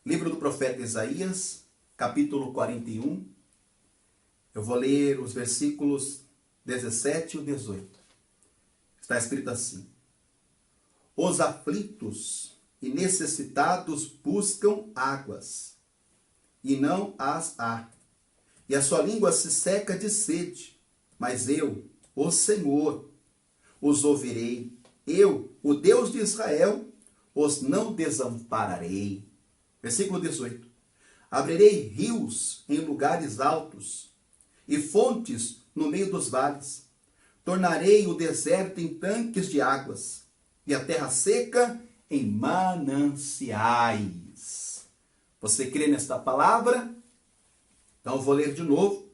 Livro do profeta Isaías, capítulo 41. Eu vou ler os versículos 17 e 18. Está escrito assim: Os aflitos e necessitados buscam águas, e não as há. E a sua língua se seca de sede. Mas eu, o Senhor, os ouvirei. Eu, o Deus de Israel, os não desampararei. Versículo 18. Abrirei rios em lugares altos e fontes no meio dos vales. Tornarei o deserto em tanques de águas e a terra seca em mananciais. Você crê nesta palavra? Então eu vou ler de novo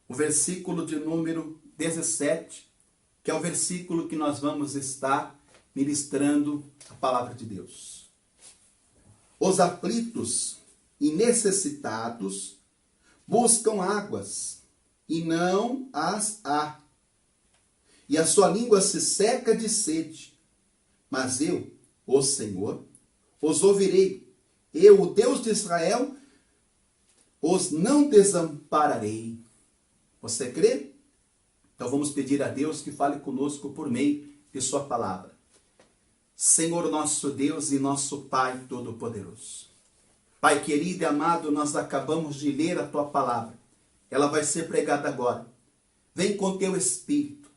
o versículo de número 17, que é o versículo que nós vamos estar ministrando a palavra de Deus. Os aflitos e necessitados buscam águas, e não as há. E a sua língua se seca de sede. Mas eu, o Senhor, os ouvirei. Eu, o Deus de Israel, os não desampararei. Você crê? Então vamos pedir a Deus que fale conosco por meio de sua palavra. Senhor nosso Deus e nosso Pai Todo-Poderoso. Pai querido e amado, nós acabamos de ler a tua palavra. Ela vai ser pregada agora. Vem com teu Espírito.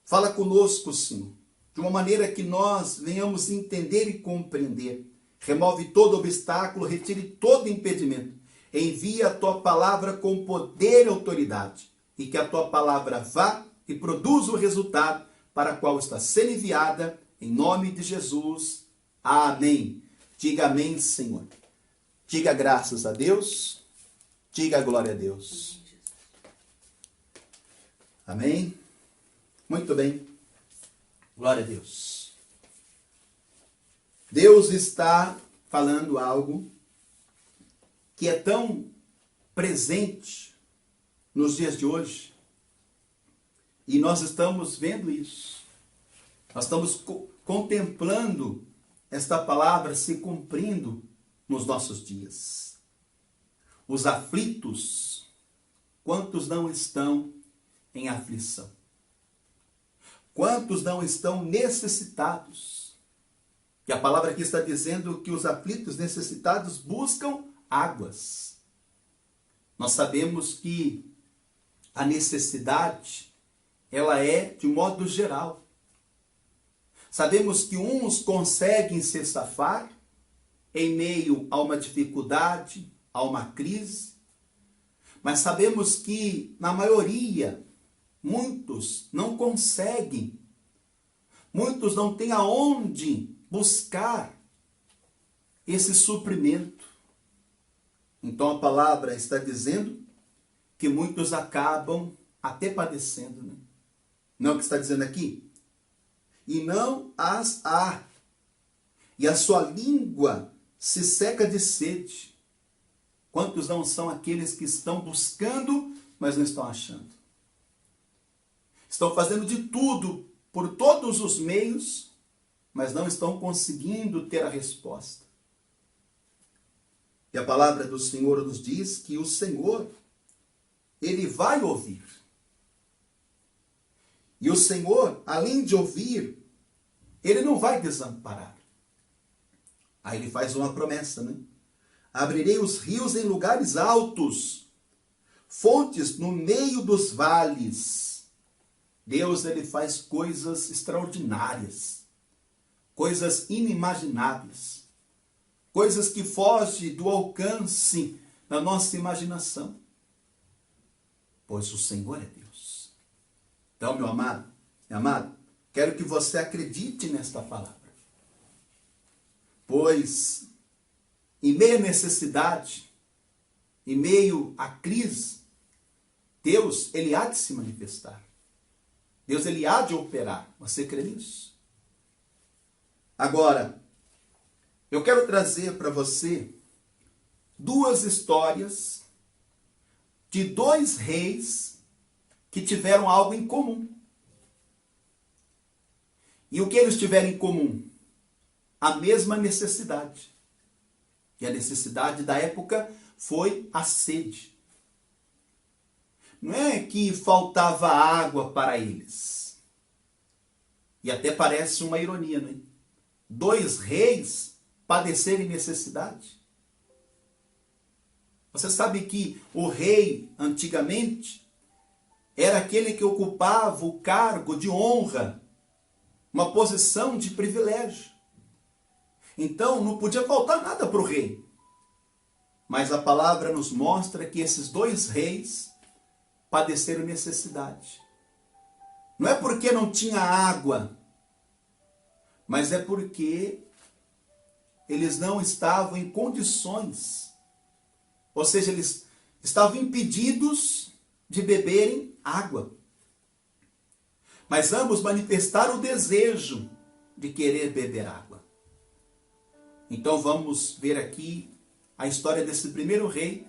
Fala conosco, Senhor, de uma maneira que nós venhamos entender e compreender. Remove todo obstáculo, retire todo impedimento. Envia a tua palavra com poder e autoridade. E que a tua palavra vá e produza o resultado para o qual está sendo enviada. Em nome de Jesus. Amém. Diga amém, Senhor. Diga graças a Deus. Diga glória a Deus. Amém. Muito bem. Glória a Deus. Deus está falando algo que é tão presente nos dias de hoje. E nós estamos vendo isso. Nós estamos contemplando esta palavra se cumprindo nos nossos dias. Os aflitos, quantos não estão em aflição? Quantos não estão necessitados? E a palavra aqui está dizendo que os aflitos necessitados buscam águas. Nós sabemos que a necessidade, ela é de modo geral. Sabemos que uns conseguem se safar em meio a uma dificuldade, a uma crise, mas sabemos que, na maioria, muitos não conseguem, muitos não têm aonde buscar esse suprimento. Então a palavra está dizendo que muitos acabam até padecendo, né? Não é o que está dizendo aqui? E não as há. E a sua língua se seca de sede. Quantos não são aqueles que estão buscando, mas não estão achando? Estão fazendo de tudo, por todos os meios, mas não estão conseguindo ter a resposta. E a palavra do Senhor nos diz que o Senhor, Ele vai ouvir. E o Senhor, além de ouvir, Ele não vai desamparar. Aí Ele faz uma promessa, né? Abrirei os rios em lugares altos, fontes no meio dos vales. Deus, Ele faz coisas extraordinárias, coisas inimagináveis, coisas que fogem do alcance da nossa imaginação. Pois o Senhor é Deus. Então, meu amado, minha amada, quero que você acredite nesta palavra. Pois, em meio à necessidade, em meio à crise, Deus, Ele há de se manifestar. Deus, Ele há de operar. Você crê nisso? Agora, eu quero trazer para você duas histórias de dois reis que tiveram algo em comum. E o que eles tiveram em comum? A mesma necessidade. E a necessidade da época foi a sede. Não é que faltava água para eles. E até parece uma ironia, não é? 2 reis padecerem necessidade. Você sabe que o rei, antigamente, era aquele que ocupava o cargo de honra, uma posição de privilégio. Então, não podia faltar nada para o rei. Mas a palavra nos mostra que esses 2 reis padeceram necessidade. Não é porque não tinha água, mas é porque eles não estavam em condições, ou seja, eles estavam impedidos de beberem água. Mas ambos manifestaram o desejo de querer beber água. Então vamos ver aqui a história desse primeiro rei.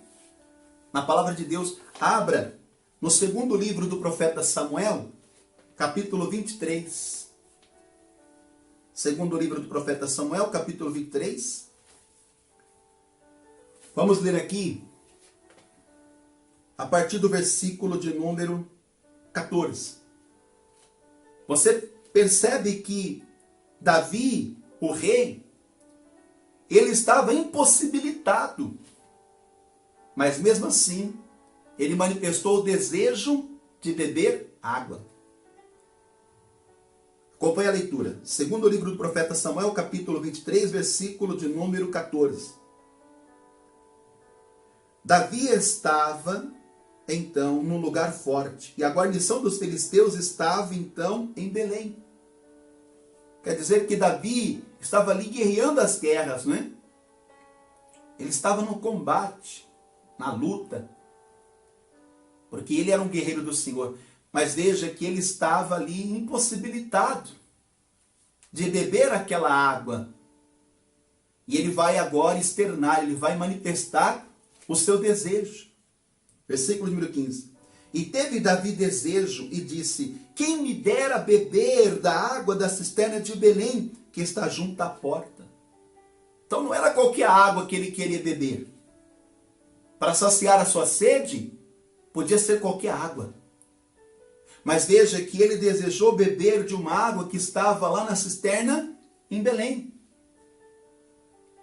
Na palavra de Deus, abra no 2º livro do profeta Samuel, capítulo 23. 2º livro do profeta Samuel, capítulo 23. Vamos ler aqui a partir do versículo de número 14. Você percebe que Davi, o rei, ele estava impossibilitado. Mas mesmo assim, ele manifestou o desejo de beber água. Acompanhe a leitura. 2º livro do profeta Samuel, capítulo 23, versículo de número 14. Davi estava, então, num lugar forte, e a guarnição dos filisteus estava, então, em Belém. Quer dizer que Davi estava ali guerreando as guerras, não é? Ele estava no combate, na luta, porque ele era um guerreiro do Senhor. Mas veja que ele estava ali impossibilitado de beber aquela água. E ele vai agora externar, ele vai manifestar o seu desejo. Versículo número 15. E teve Davi desejo e disse: quem me dera beber da água da cisterna de Belém, que está junto à porta. Então não era qualquer água que ele queria beber. Para saciar a sua sede, podia ser qualquer água. Mas veja que ele desejou beber de uma água que estava lá na cisterna em Belém.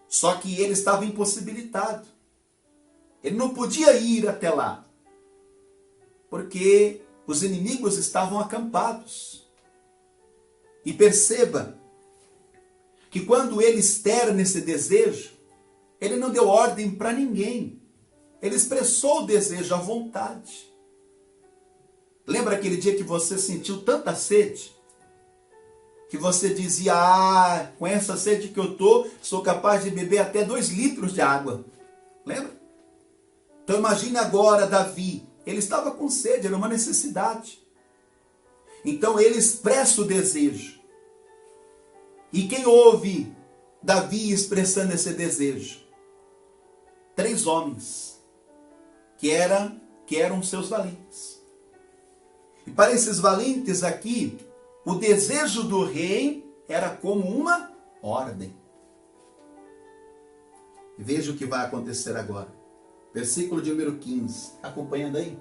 Só que ele estava impossibilitado. Ele não podia ir até lá, porque os inimigos estavam acampados. E perceba que quando ele externa esse desejo, ele não deu ordem para ninguém. Ele expressou o desejo à vontade. Lembra aquele dia que você sentiu tanta sede? Que você dizia: com essa sede que eu estou, sou capaz de beber até 2 litros de água. Lembra? Então imagine agora Davi. Ele estava com sede, era uma necessidade. Então ele expressa o desejo. E quem ouve Davi expressando esse desejo? 3 homens, que eram seus valentes. E para esses valentes aqui, o desejo do rei era como uma ordem. Veja o que vai acontecer agora. Versículo de número 15. Está acompanhando aí?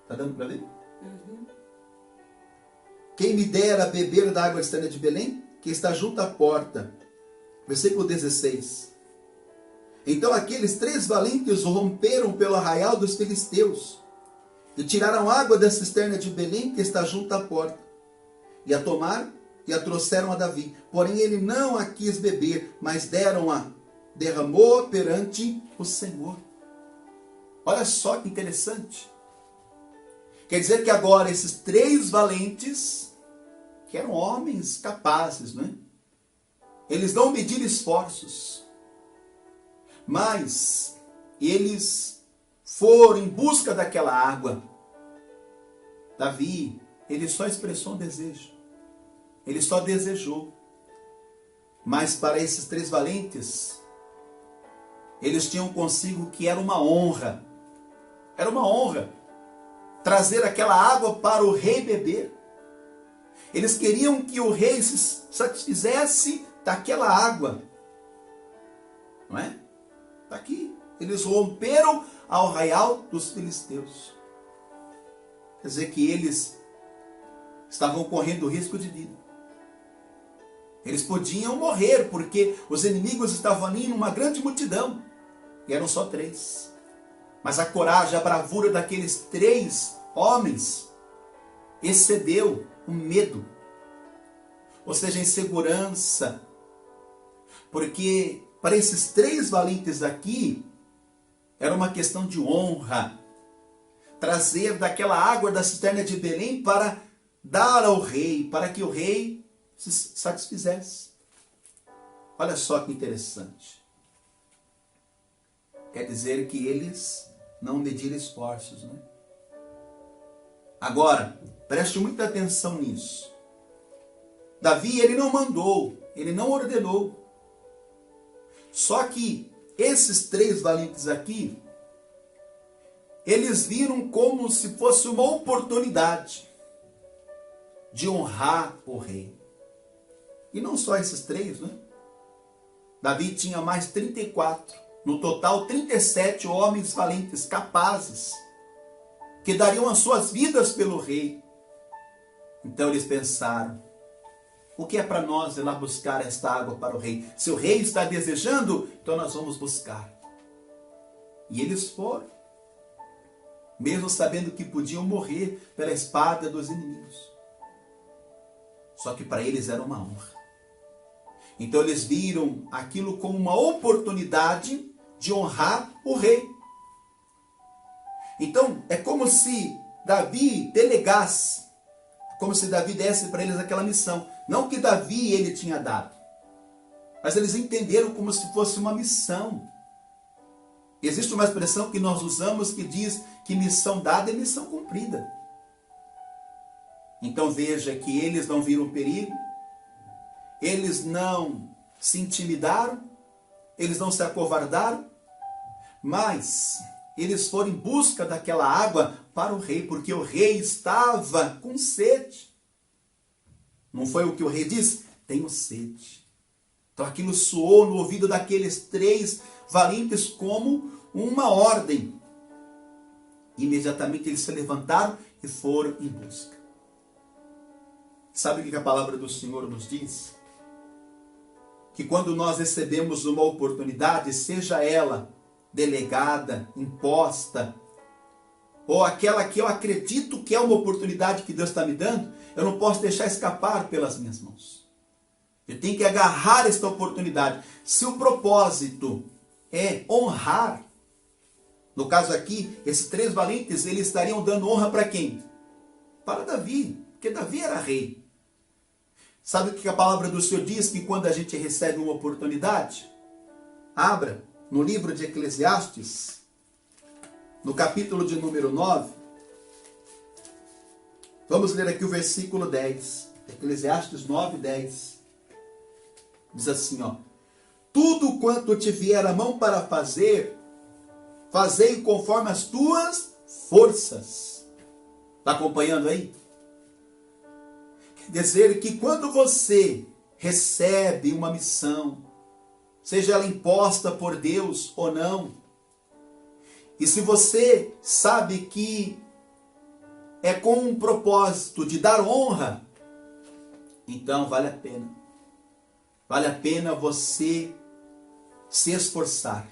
Está dando para ler? Uhum. Quem me dera beber da água cisterna de Belém, que está junto à porta. Versículo 16. Então aqueles 3 valentes romperam pelo arraial dos filisteus e tiraram água da cisterna de Belém, que está junto à porta. E a tomaram e a trouxeram a Davi. Porém ele não a quis beber, mas derramou perante o Senhor. Olha só que interessante. Quer dizer que agora esses 3 valentes, que eram homens capazes, não é? Eles não mediram esforços, mas eles foram em busca daquela água. Davi, ele só expressou um desejo. Ele só desejou. Mas para esses 3 valentes, eles tinham consigo que era uma honra. Era uma honra trazer aquela água para o rei beber. Eles queriam que o rei se satisfizesse daquela água. não é? Está aqui. Eles romperam ao arraial dos filisteus. Quer dizer que eles estavam correndo risco de vida. Eles podiam morrer, porque os inimigos estavam ali numa grande multidão. E eram só 3. Mas a coragem, a bravura daqueles 3 homens excedeu o medo. Ou seja, a insegurança. Porque para esses 3 valentes aqui, era uma questão de honra. Trazer daquela água da cisterna de Belém para dar ao rei, para que o rei se satisfizesse. Olha só que interessante. Quer dizer que eles não mediram esforços, né? Agora, preste muita atenção nisso. Davi, ele não mandou, ele não ordenou. Só que esses 3 valentes aqui, eles viram como se fosse uma oportunidade de honrar o rei. E não só esses 3, né? Davi tinha mais 34. No total, 37 homens valentes, capazes, que dariam as suas vidas pelo rei. Então eles pensaram, o que é para nós ir lá buscar esta água para o rei? Se o rei está desejando, então nós vamos buscar. E eles foram, mesmo sabendo que podiam morrer pela espada dos inimigos. Só que para eles era uma honra. Então eles viram aquilo como uma oportunidade de honrar o rei. Então é como se Davi delegasse, como se Davi desse para eles aquela missão. Não que Davi ele tinha dado, mas eles entenderam como se fosse uma missão. Existe uma expressão que nós usamos que diz que missão dada é missão cumprida. Então veja que eles não viram perigo, eles não se intimidaram, eles não se acovardaram, mas eles foram em busca daquela água para o rei, porque o rei estava com sede. Não foi o que o rei disse? Tenho sede. Então aquilo soou no ouvido daqueles 3 valentes como uma ordem. Imediatamente eles se levantaram e foram em busca. Sabe o que a palavra do Senhor nos diz? Que quando nós recebemos uma oportunidade, seja ela delegada, imposta, ou aquela que eu acredito que é uma oportunidade que Deus está me dando, eu não posso deixar escapar pelas minhas mãos. Eu tenho que agarrar esta oportunidade. Se o propósito é honrar, no caso aqui, esses 3 valentes, eles estariam dando honra para quem? Para Davi, porque Davi era rei. Sabe o que a palavra do Senhor diz? Que quando a gente recebe uma oportunidade, abra no livro de Eclesiastes, no capítulo de número 9, vamos ler aqui o versículo 10, Eclesiastes 9, 10, diz assim, ó: tudo quanto te vier a mão para fazer, fazei conforme as tuas forças. Está acompanhando aí? Quer dizer que quando você recebe uma missão, seja ela imposta por Deus ou não, e se você sabe que é com um propósito de dar honra, então vale a pena. Vale a pena você se esforçar.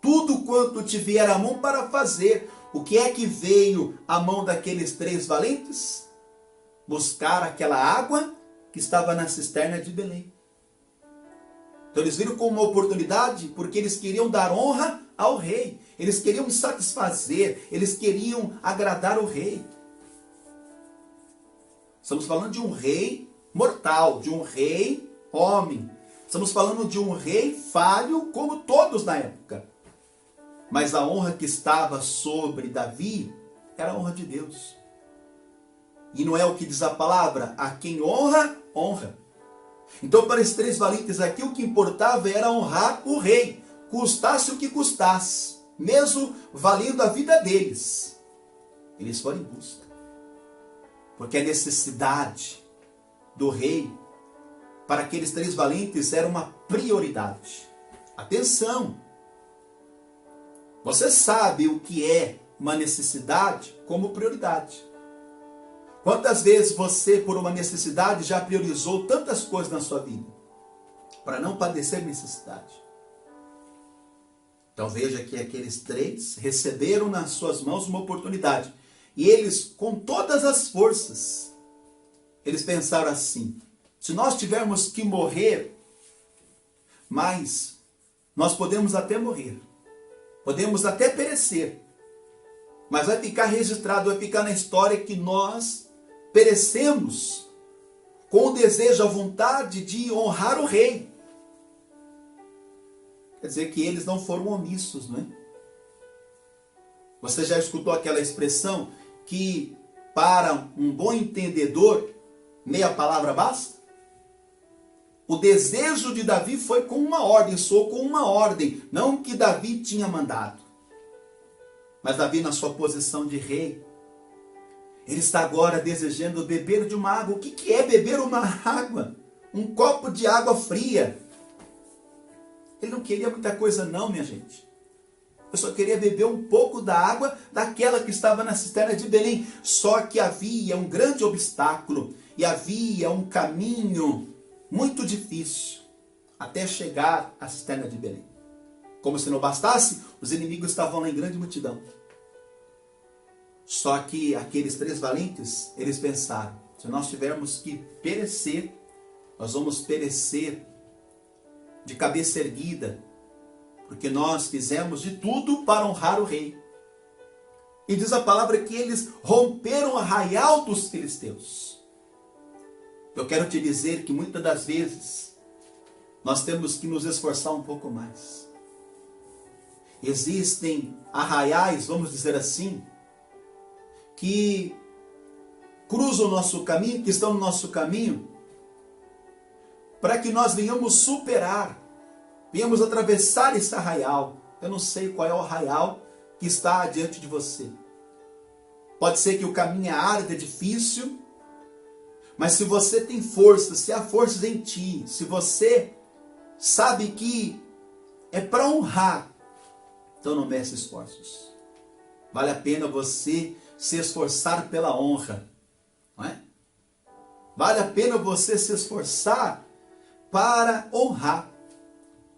Tudo quanto te vier a mão para fazer. O que é que veio à mão daqueles 3 valentes? Buscar aquela água que estava na cisterna de Belém. Então eles viram como uma oportunidade, porque eles queriam dar honra ao rei. Eles queriam satisfazer, eles queriam agradar o rei. Estamos falando de um rei mortal, de um rei homem. Estamos falando de um rei falho, como todos na época. Mas a honra que estava sobre Davi era a honra de Deus. E não é o que diz a palavra? A quem honra, honra. Então, para esses 3 valentes aqui, o que importava era honrar o rei, custasse o que custasse, mesmo valendo a vida deles. Eles foram em busca. Porque a necessidade do rei, para aqueles 3 valentes, era uma prioridade. Atenção! Você sabe o que é uma necessidade como prioridade. Quantas vezes você, por uma necessidade, já priorizou tantas coisas na sua vida para não padecer necessidade? Então veja que aqueles 3 receberam nas suas mãos uma oportunidade. E eles, com todas as forças, eles pensaram assim: se nós tivermos que morrer, mas nós podemos até morrer, podemos até perecer, mas vai ficar registrado, vai ficar na história que nós perecemos com o desejo, a vontade de honrar o rei. Quer dizer que eles não foram omissos, não é? Você já escutou aquela expressão que para um bom entendedor, meia palavra basta? O desejo de Davi foi com uma ordem, soou com uma ordem, não que Davi tinha mandado. Mas Davi, na sua posição de rei, ele está agora desejando beber de uma água. O que é beber uma água? Um copo de água fria. Ele não queria muita coisa não, minha gente. Eu só queria beber um pouco da água daquela que estava na cisterna de Belém. Só que havia um grande obstáculo e havia um caminho muito difícil até chegar à cisterna de Belém. Como se não bastasse, os inimigos estavam lá em grande multidão. Só que aqueles 3 valentes, eles pensaram: se nós tivermos que perecer, nós vamos perecer de cabeça erguida, porque nós fizemos de tudo para honrar o rei. E diz a palavra que eles romperam o arraial dos filisteus. Eu quero te dizer que muitas das vezes nós temos que nos esforçar um pouco mais. Existem arraiais, vamos dizer assim, que cruzam o nosso caminho, que estão no nosso caminho, para que nós venhamos superar, venhamos atravessar esse arraial. Eu não sei qual é o arraial que está diante de você. Pode ser que o caminho é árido, é difícil, mas se você tem força, se há forças em ti, se você sabe que é para honrar, então não meça esforços. Vale a pena você se esforçar pela honra, não é? Vale a pena você se esforçar para honrar.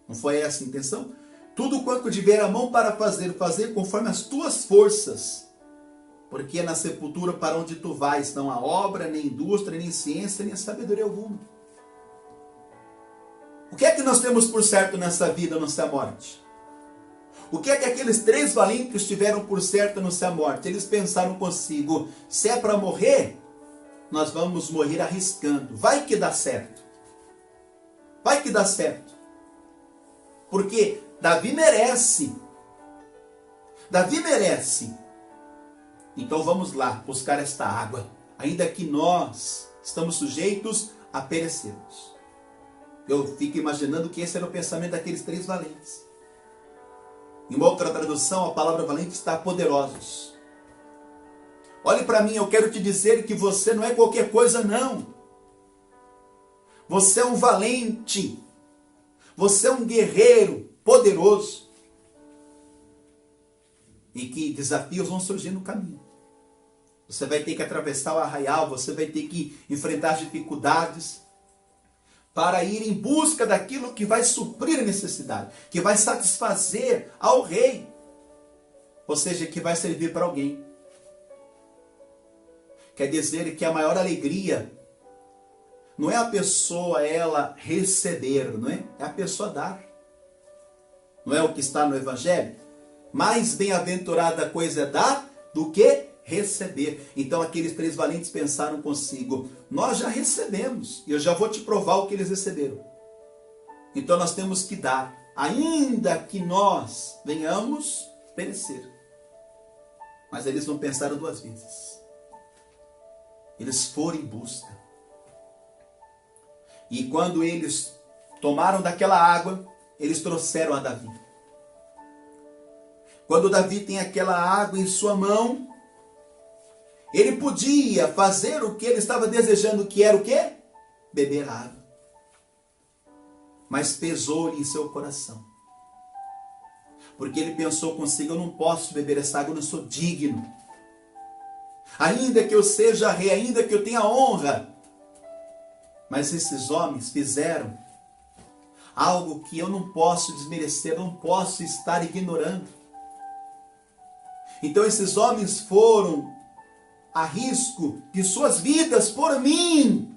Não foi essa a intenção? Tudo quanto tiver a mão para fazer, fazer conforme as tuas forças. Porque é na sepultura para onde tu vais, não há obra, nem indústria, nem ciência, nem sabedoria alguma. O que é que nós temos por certo nessa vida, não ser a morte? O que é que aqueles 3 valentes tiveram por certo não ser a morte? Eles pensaram consigo: se é para morrer, nós vamos morrer arriscando. Vai que dá certo. Vai que dá certo. Porque Davi merece. Davi merece. Então vamos lá buscar esta água. Ainda que nós estamos sujeitos a perecermos. Eu fico imaginando que esse era o pensamento daqueles 3 valentes. Em uma outra tradução, a palavra valente está poderosos. Olhe para mim, eu quero te dizer que você não é qualquer coisa, não. Você é um valente. Você é um guerreiro poderoso. E que desafios vão surgir no caminho. Você vai ter que atravessar o arraial, você vai ter que enfrentar as dificuldades para ir em busca daquilo que vai suprir a necessidade, que vai satisfazer ao rei, ou seja, que vai servir para alguém. Quer dizer que a maior alegria não é a pessoa ela receber, não é? É a pessoa dar. Não é o que está no Evangelho? Mais bem-aventurada coisa é dar do que receber. Então aqueles 3 valentes pensaram consigo: nós já recebemos, e eu já vou te provar o que eles receberam. Então nós temos que dar, ainda que nós venhamos perecer. Mas eles não pensaram 2 vezes. Eles foram em busca. E quando eles tomaram daquela água, eles trouxeram a Davi. Quando Davi tem aquela água em sua mão, ele podia fazer o que ele estava desejando, que era o quê? Beber água. Mas pesou-lhe em seu coração. Porque ele pensou consigo: eu não posso beber essa água, eu não sou digno. Ainda que eu seja rei, ainda que eu tenha honra. Mas esses homens fizeram algo que eu não posso desmerecer, não posso estar ignorando. Então esses homens foram a risco de suas vidas por mim.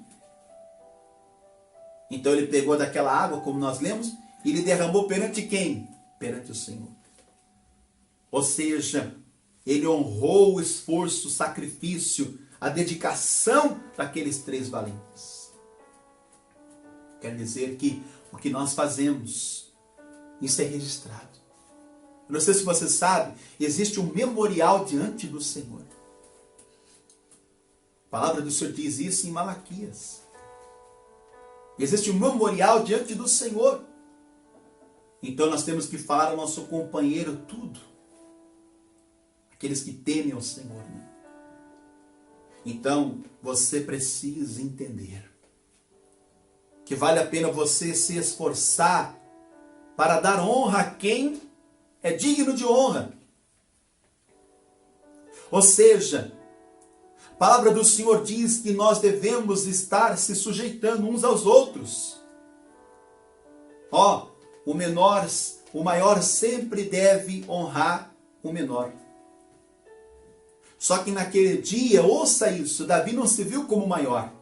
Então ele pegou daquela água, como nós lemos, e ele derramou perante quem? Perante o Senhor. Ou seja, ele honrou o esforço, o sacrifício, a dedicação daqueles 3 valentes. Quer dizer que o que nós fazemos, isso é registrado. Eu não sei se você sabe, existe um memorial diante do Senhor. A palavra do Senhor diz isso em Malaquias. Existe um memorial diante do Senhor. Então nós temos que falar ao nosso companheiro tudo. Aqueles que temem ao Senhor. Né? Então você precisa entender que vale a pena você se esforçar para dar honra a quem é digno de honra. Ou seja, a palavra do Senhor diz que nós devemos estar se sujeitando uns aos outros. O maior sempre deve honrar o menor. Só que naquele dia, ouça isso, Davi não se viu como maior.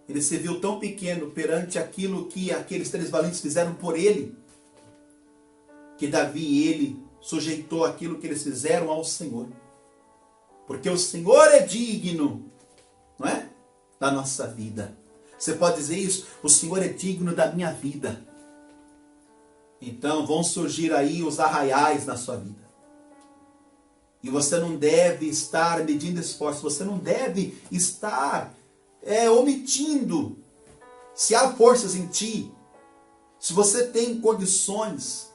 Ele se viu tão pequeno perante aquilo que aqueles 3 valentes fizeram por ele, que Davi, ele sujeitou aquilo que eles fizeram ao Senhor. Porque o Senhor é digno, não é? Da nossa vida. Você pode dizer isso? O Senhor é digno da minha vida. Então vão surgir aí os arraiais na sua vida. E você não deve estar medindo esforço, você não deve estar omitindo. Se há forças em ti, se você tem condições,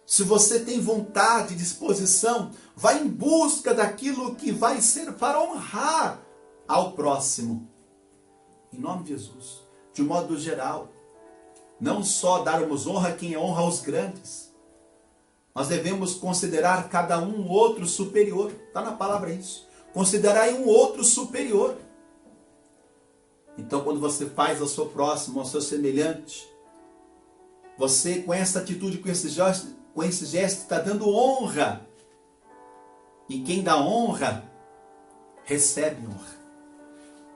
se você tem vontade, disposição, vai em busca daquilo que vai ser para honrar ao próximo. Em nome de Jesus, de um modo geral, não só darmos honra a quem honra aos grandes, nós devemos considerar cada um outro superior. Está na palavra isso. Considerai um outro superior. Então, quando você faz ao seu próximo, ao seu semelhante, você, com essa atitude, com esse gesto, está dando honra. E quem dá honra, recebe honra.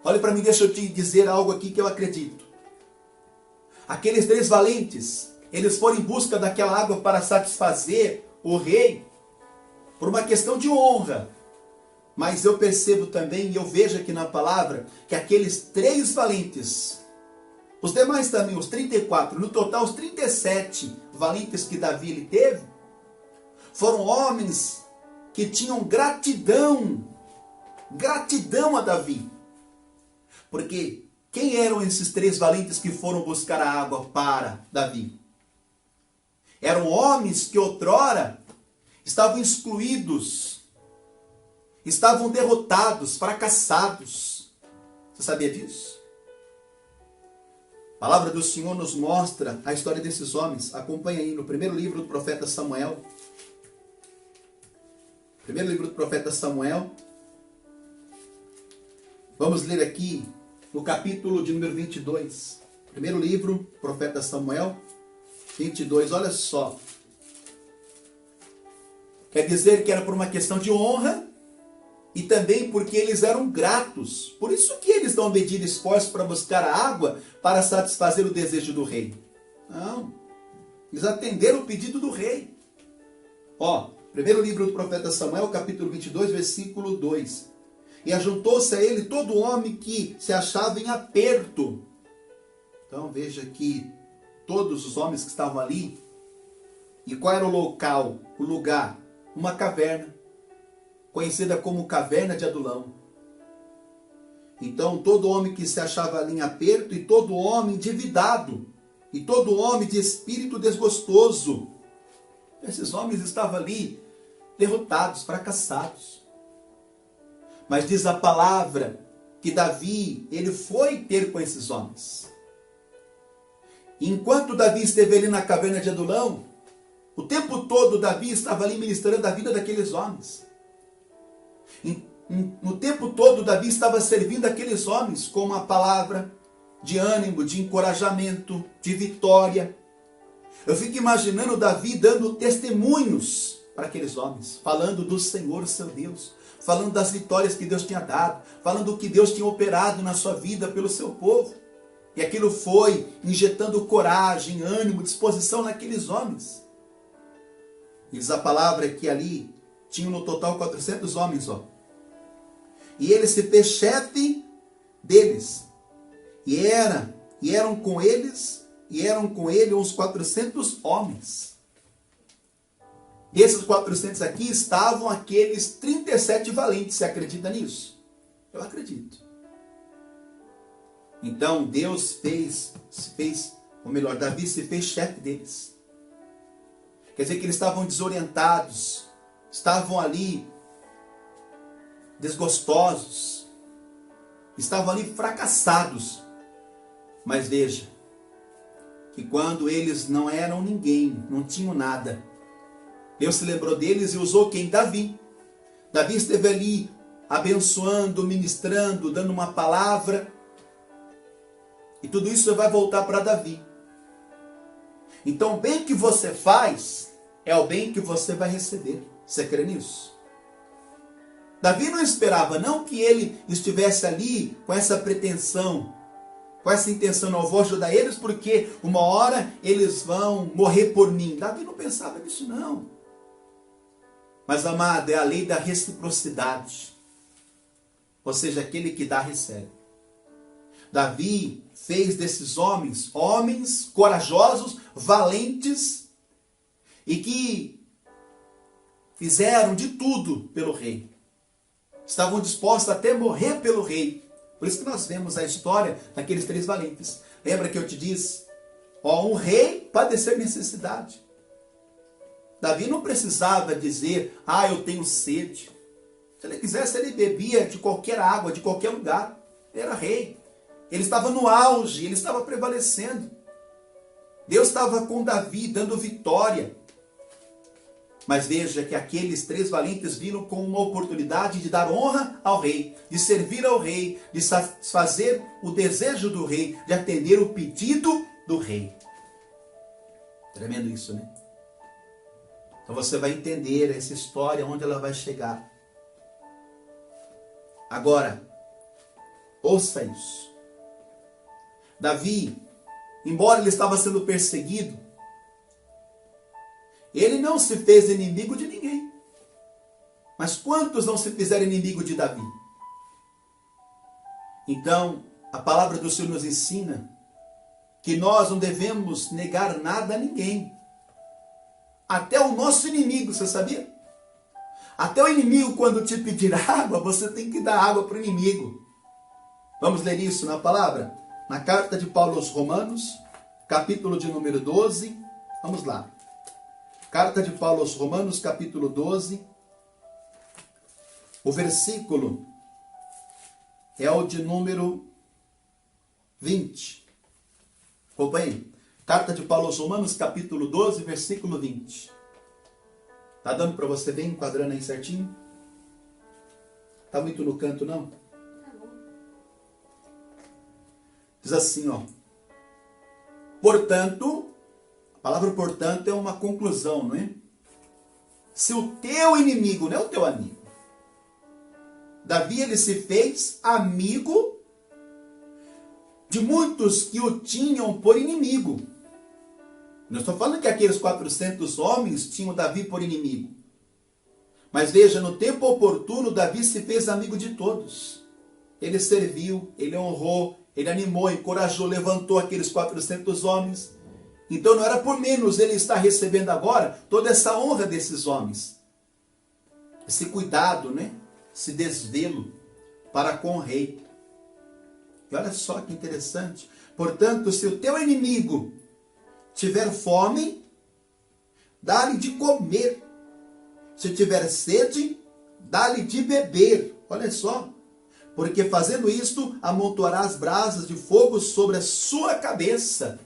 Olha para mim, deixa eu te dizer algo aqui que eu acredito. Aqueles 3 valentes, eles foram em busca daquela água para satisfazer o rei, por uma questão de honra. Mas eu percebo também, e eu vejo aqui na palavra, que aqueles 3 valentes, os demais também, os 34, no total os 37 valentes que Davi ele teve, foram homens que tinham gratidão a Davi. Porque quem eram esses 3 valentes que foram buscar a água para Davi? Eram homens que outrora estavam excluídos, estavam derrotados, fracassados. Você sabia disso? A palavra do Senhor nos mostra a história desses homens. Acompanha aí no primeiro livro do profeta Samuel. Primeiro livro do profeta Samuel. Vamos ler aqui no capítulo de número 22. Primeiro livro, profeta Samuel, 22. Olha só. Quer dizer que era por uma questão de honra e também porque eles eram gratos. Por isso que eles não mediram esforço para buscar a água para satisfazer o desejo do rei. Não. Eles atenderam o pedido do rei. Primeiro livro do profeta Samuel, capítulo 22, versículo 2. E ajuntou-se a ele todo homem que se achava em aperto. Então veja que todos os homens que estavam ali. E qual era o local? O lugar? Uma caverna, conhecida como caverna de Adulão. Então todo homem que se achava ali em aperto, e todo homem endividado, e todo homem de espírito desgostoso. Esses homens estavam ali derrotados, fracassados. Mas diz a palavra que Davi, ele foi ter com esses homens. E enquanto Davi esteve ali na caverna de Adulão, O tempo todo Davi estava ali ministrando a vida daqueles homens. No tempo todo Davi estava servindo aqueles homens com uma palavra de ânimo, de encorajamento, de vitória. Eu fico imaginando Davi dando testemunhos para aqueles homens, falando do Senhor, seu Deus, falando das vitórias que Deus tinha dado, falando do que Deus tinha operado na sua vida pelo seu povo. E aquilo foi injetando coragem, ânimo, disposição naqueles homens. Diz a palavra que ali tinham no total 400 homens, ó. E ele se fez chefe deles. E eram com ele uns 400 homens. Desses 400 aqui estavam aqueles 37 valentes. Você acredita nisso? Eu acredito. Então Deus Davi se fez chefe deles. Quer dizer que eles estavam desorientados, estavam ali desgostosos, estavam ali fracassados. Mas veja, que quando eles não eram ninguém, não tinham nada, Deus se lembrou deles e usou quem? Davi. Davi esteve ali abençoando, ministrando, dando uma palavra. E tudo isso vai voltar para Davi. Então o bem que você faz é o bem que você vai receber. Você crê nisso? Davi não esperava não que ele estivesse ali com essa pretensão, com essa intenção, não vou ajudar eles porque uma hora eles vão morrer por mim. Davi não pensava nisso não. Mas, amado, é a lei da reciprocidade. Ou seja, aquele que dá, recebe. Davi fez desses homens corajosos, valentes, e que fizeram de tudo pelo rei. Estavam dispostos até morrer pelo rei. Por isso que nós vemos a história daqueles 3 valentes. Lembra que eu te disse? Um rei padecer necessidade. Davi não precisava dizer, eu tenho sede. Se ele quisesse, ele bebia de qualquer água, de qualquer lugar. Ele era rei. Ele estava no auge, ele estava prevalecendo. Deus estava com Davi, dando vitória. Mas veja que aqueles 3 valentes viram como uma oportunidade de dar honra ao rei, de servir ao rei, de satisfazer o desejo do rei, de atender o pedido do rei. Tremendo isso, né? Então você vai entender essa história, onde ela vai chegar. Agora, ouça isso. Davi, embora ele estava sendo perseguido, ele não se fez inimigo de ninguém. Mas quantos não se fizeram inimigo de Davi? Então, a palavra do Senhor nos ensina que nós não devemos negar nada a ninguém. Até o nosso inimigo, você sabia? Até o inimigo, quando te pedir água, você tem que dar água para o inimigo. Vamos ler isso na palavra? Na carta de Paulo aos Romanos, capítulo de número 12. Vamos lá. Carta de Paulo aos Romanos, capítulo 12. O versículo é o de número 20. Acompanhe. Carta de Paulo aos Romanos, capítulo 12, versículo 20. Tá dando para você ver, enquadrando aí certinho? Tá muito no canto, não? Diz assim, ó. Portanto, a palavra portanto é uma conclusão, não é? Se o teu inimigo, não é o teu amigo. Davi, ele se fez amigo de muitos que o tinham por inimigo. Não estou falando que aqueles 400 homens tinham Davi por inimigo. Mas veja, no tempo oportuno, Davi se fez amigo de todos. Ele serviu, ele honrou, ele animou, encorajou, levantou aqueles 400 homens. Então não era por menos ele estar recebendo agora toda essa honra desses homens. Esse cuidado, né? Esse desvelo para com o rei. E olha só que interessante. Portanto, se o teu inimigo tiver fome, dá-lhe de comer. Se tiver sede, dá-lhe de beber. Olha só. Porque fazendo isto, amontoarás brasas de fogo sobre a sua cabeça.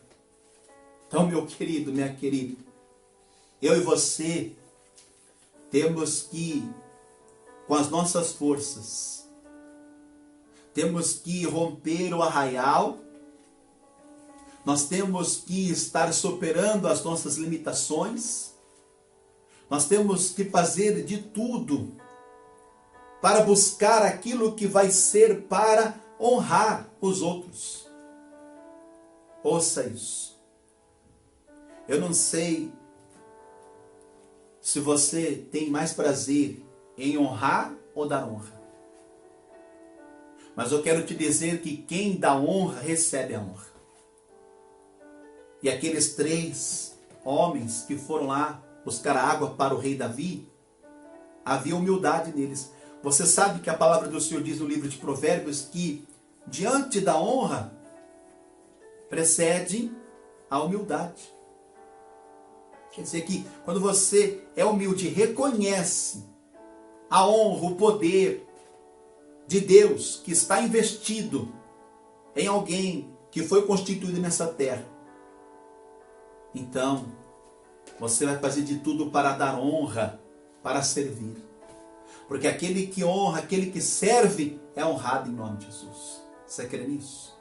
Então, meu querido, minha querida, eu e você temos que, com as nossas forças, temos que romper o arraial, nós temos que estar superando as nossas limitações, nós temos que fazer de tudo para buscar aquilo que vai ser para honrar os outros. Ouça isso. Eu não sei se você tem mais prazer em honrar ou dar honra. Mas eu quero te dizer que quem dá honra, recebe a honra. E aqueles 3 homens que foram lá buscar água para o rei Davi, havia humildade neles. Você sabe que a palavra do Senhor diz no livro de Provérbios que diante da honra precede a humildade. Quer dizer que quando você é humilde, reconhece a honra, o poder de Deus que está investido em alguém que foi constituído nessa terra, então você vai fazer de tudo para dar honra, para servir. Porque aquele que honra, aquele que serve, é honrado em nome de Jesus. Você crê nisso?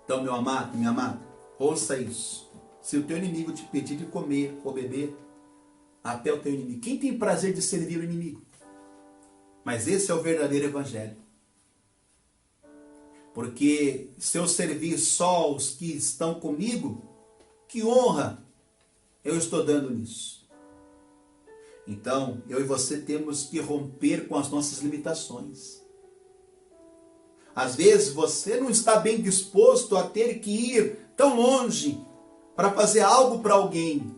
Então, meu amado, minha amada, ouça isso. Se o teu inimigo te pedir de comer ou beber, até o teu inimigo. Quem tem prazer de servir o inimigo? Mas esse é o verdadeiro evangelho. Porque se eu servir só os que estão comigo, que honra eu estou dando nisso? Então, eu e você temos que romper com as nossas limitações. Às vezes você não está bem disposto a ter que ir tão longe para fazer algo para alguém.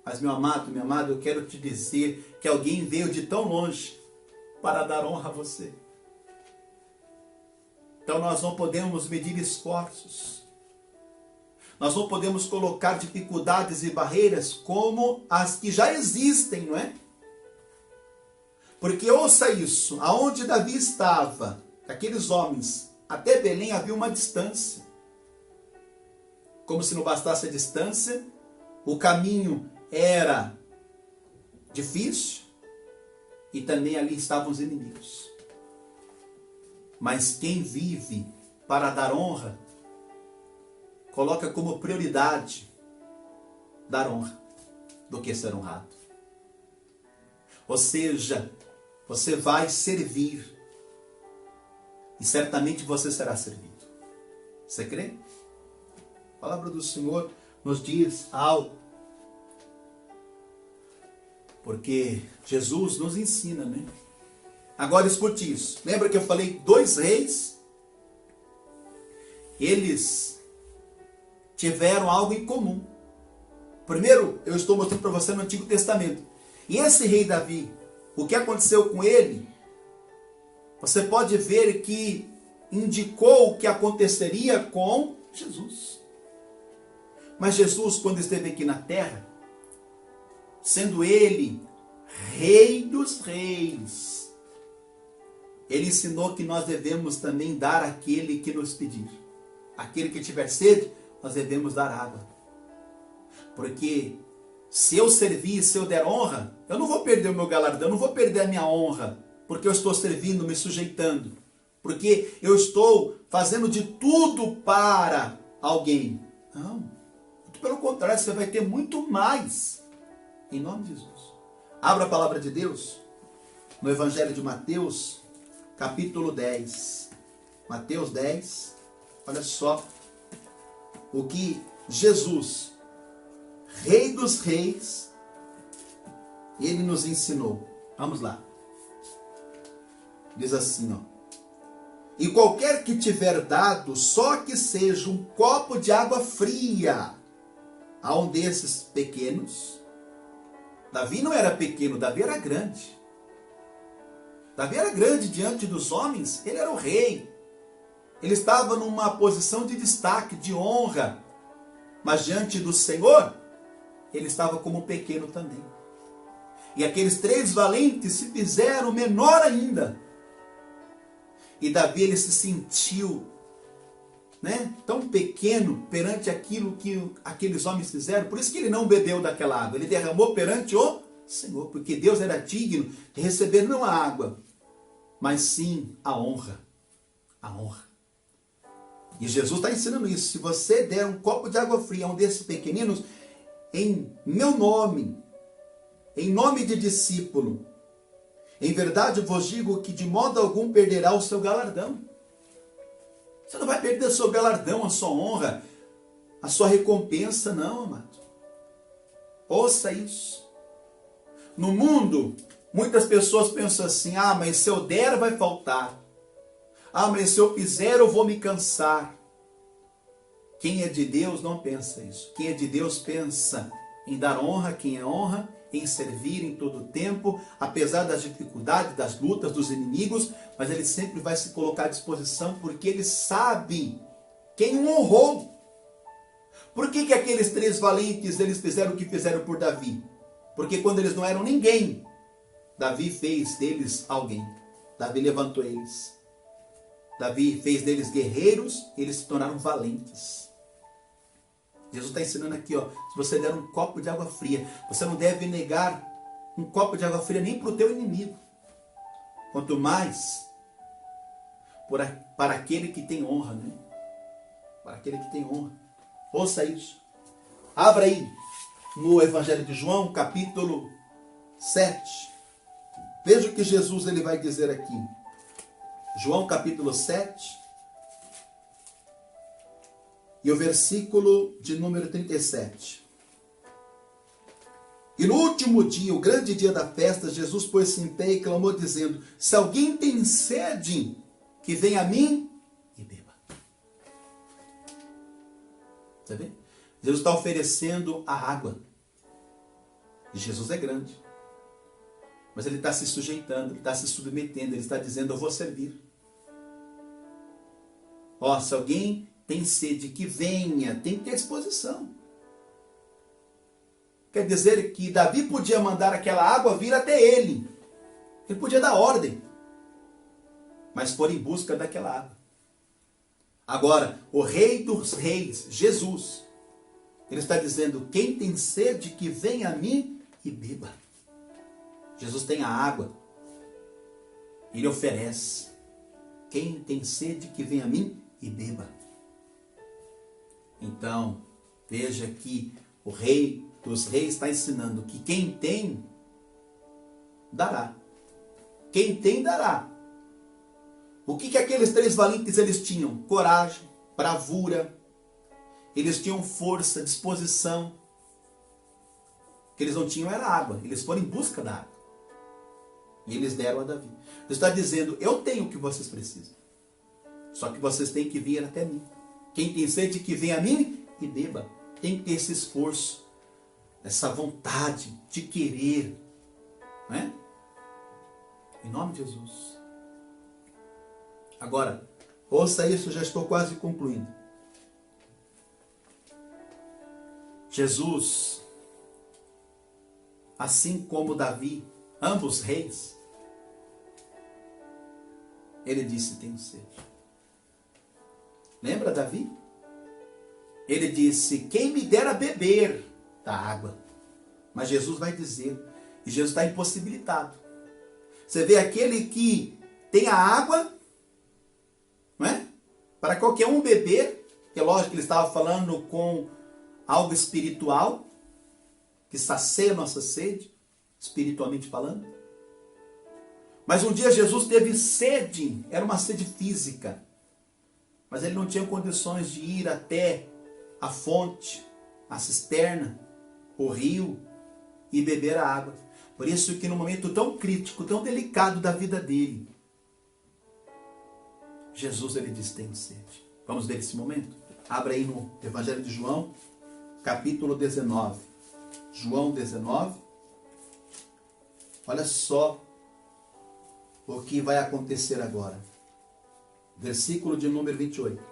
Mas, meu amado, minha amada, eu quero te dizer que alguém veio de tão longe para dar honra a você. Então nós não podemos medir esforços. Nós não podemos colocar dificuldades e barreiras como as que já existem, não é? Porque ouça isso, aonde Davi estava, aqueles homens, até Belém havia uma distância. Como se não bastasse a distância, o caminho era difícil e também ali estavam os inimigos. Mas quem vive para dar honra, coloca como prioridade dar honra do que ser honrado. Ou seja, você vai servir e certamente você será servido. Você crê? A palavra do Senhor nos diz algo. Porque Jesus nos ensina, né? Agora escute isso. Lembra que eu falei 2 reis? Eles tiveram algo em comum. Primeiro, eu estou mostrando para você no Antigo Testamento. E esse rei Davi, o que aconteceu com ele, você pode ver que indicou o que aconteceria com Jesus. Mas Jesus, quando esteve aqui na terra, sendo ele rei dos reis, ele ensinou que nós devemos também dar àquele que nos pedir. Aquele que tiver sede, nós devemos dar água. Porque se eu servir, se eu der honra, eu não vou perder o meu galardão, eu não vou perder a minha honra, porque eu estou servindo, me sujeitando, porque eu estou fazendo de tudo para alguém. Não, muito pelo contrário, você vai ter muito mais, em nome de Jesus. Abra a palavra de Deus no Evangelho de Mateus, capítulo 10. Mateus 10, olha só o que Jesus, Rei dos Reis, ele nos ensinou. Vamos lá. Diz assim, ó. E qualquer que tiver dado, só que seja um copo de água fria a um desses pequenos. Davi não era pequeno, Davi era grande. Davi era grande diante dos homens, ele era o rei. Ele estava numa posição de destaque, de honra. Mas diante do Senhor, ele estava como pequeno também. E aqueles 3 valentes se fizeram menor ainda. E Davi, ele se sentiu né, tão pequeno perante aquilo que aqueles homens fizeram. Por isso que ele não bebeu daquela água. Ele derramou perante o Senhor, porque Deus era digno de receber não a água, mas sim a honra. A honra. E Jesus está ensinando isso. Se você der um copo de água fria a um desses pequeninos, em meu nome, em nome de discípulo, em verdade vos digo que de modo algum perderá o seu galardão. Você não vai perder o seu galardão, a sua honra, a sua recompensa, não, amado. Ouça isso. No mundo, muitas pessoas pensam assim: ah, mas se eu der vai faltar. Ah, mas se eu fizer eu vou me cansar. Quem é de Deus não pensa isso. Quem é de Deus pensa em dar honra a quem é honra, em servir em todo o tempo, apesar das dificuldades, das lutas, dos inimigos, mas ele sempre vai se colocar à disposição, porque ele sabe quem o honrou. Por que aqueles 3 valentes eles fizeram o que fizeram por Davi? Porque quando eles não eram ninguém, Davi fez deles alguém. Davi levantou eles. Davi fez deles guerreiros, eles se tornaram valentes. Jesus está ensinando aqui, ó, se você der um copo de água fria, você não deve negar um copo de água fria nem para o teu inimigo. Quanto mais para aquele que tem honra, né? Para aquele que tem honra. Ouça isso. Abra aí no Evangelho de João, capítulo 7. Veja o que Jesus ele vai dizer aqui. João capítulo 7. E o versículo de número 37. E no último dia, o grande dia da festa, Jesus pôs-se em pé e clamou dizendo: se alguém tem sede, que venha a mim e beba. Está vendo? Jesus está oferecendo a água. E Jesus é grande. Mas ele está se sujeitando, ele está se submetendo, ele está dizendo: eu vou servir. Ó, se alguém tem sede, que venha, tem que ter disposição. Quer dizer que Davi podia mandar aquela água vir até ele. Ele podia dar ordem. Mas for em busca daquela água. Agora, o Rei dos Reis, Jesus, ele está dizendo: quem tem sede, que venha a mim e beba. Jesus tem a água. Ele oferece. Quem tem sede, que venha a mim e beba. Então, veja que o Rei dos Reis está ensinando que quem tem, dará. Quem tem, dará. O que aqueles 3 valentes eles tinham? Coragem, bravura, eles tinham força, disposição. O que eles não tinham era água, eles foram em busca da água. E eles deram a Davi. Deus está dizendo: eu tenho o que vocês precisam. Só que vocês têm que vir até mim. Quem tem sede, que venha a mim e beba. Tem que ter esse esforço, essa vontade de querer. Né? Em nome de Jesus. Agora, ouça isso, já estou quase concluindo. Jesus, assim como Davi, ambos reis, ele disse: tenho sede. Lembra Davi? Ele disse: quem me dera beber da água. Mas Jesus vai dizer, e Jesus está impossibilitado. Você vê aquele que tem a água, não é? Para qualquer um beber, que é lógico que ele estava falando com algo espiritual, que sacia a nossa sede, espiritualmente falando. Mas um dia Jesus teve sede, era uma sede física, mas ele não tinha condições de ir até a fonte, a cisterna, o rio e beber a água. Por isso que no momento tão crítico, tão delicado da vida dele, Jesus ele disse: tenho sede. Vamos ver esse momento? Abra aí no Evangelho de João, capítulo 19. João 19. Olha só o que vai acontecer agora. Versículo de número 28.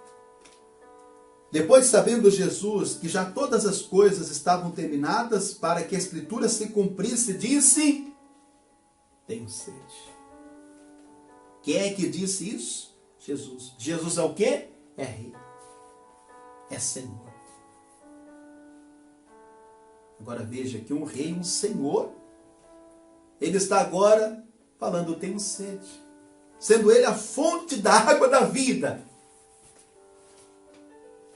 Depois, sabendo Jesus que já todas as coisas estavam terminadas para que a Escritura se cumprisse, disse: tenho sede. Quem é que disse isso? Jesus. Jesus é o quê? É rei. é Senhor. Agora veja que um rei, um senhor, ele está agora falando, eu tenho sede. Sendo ele a fonte da água da vida.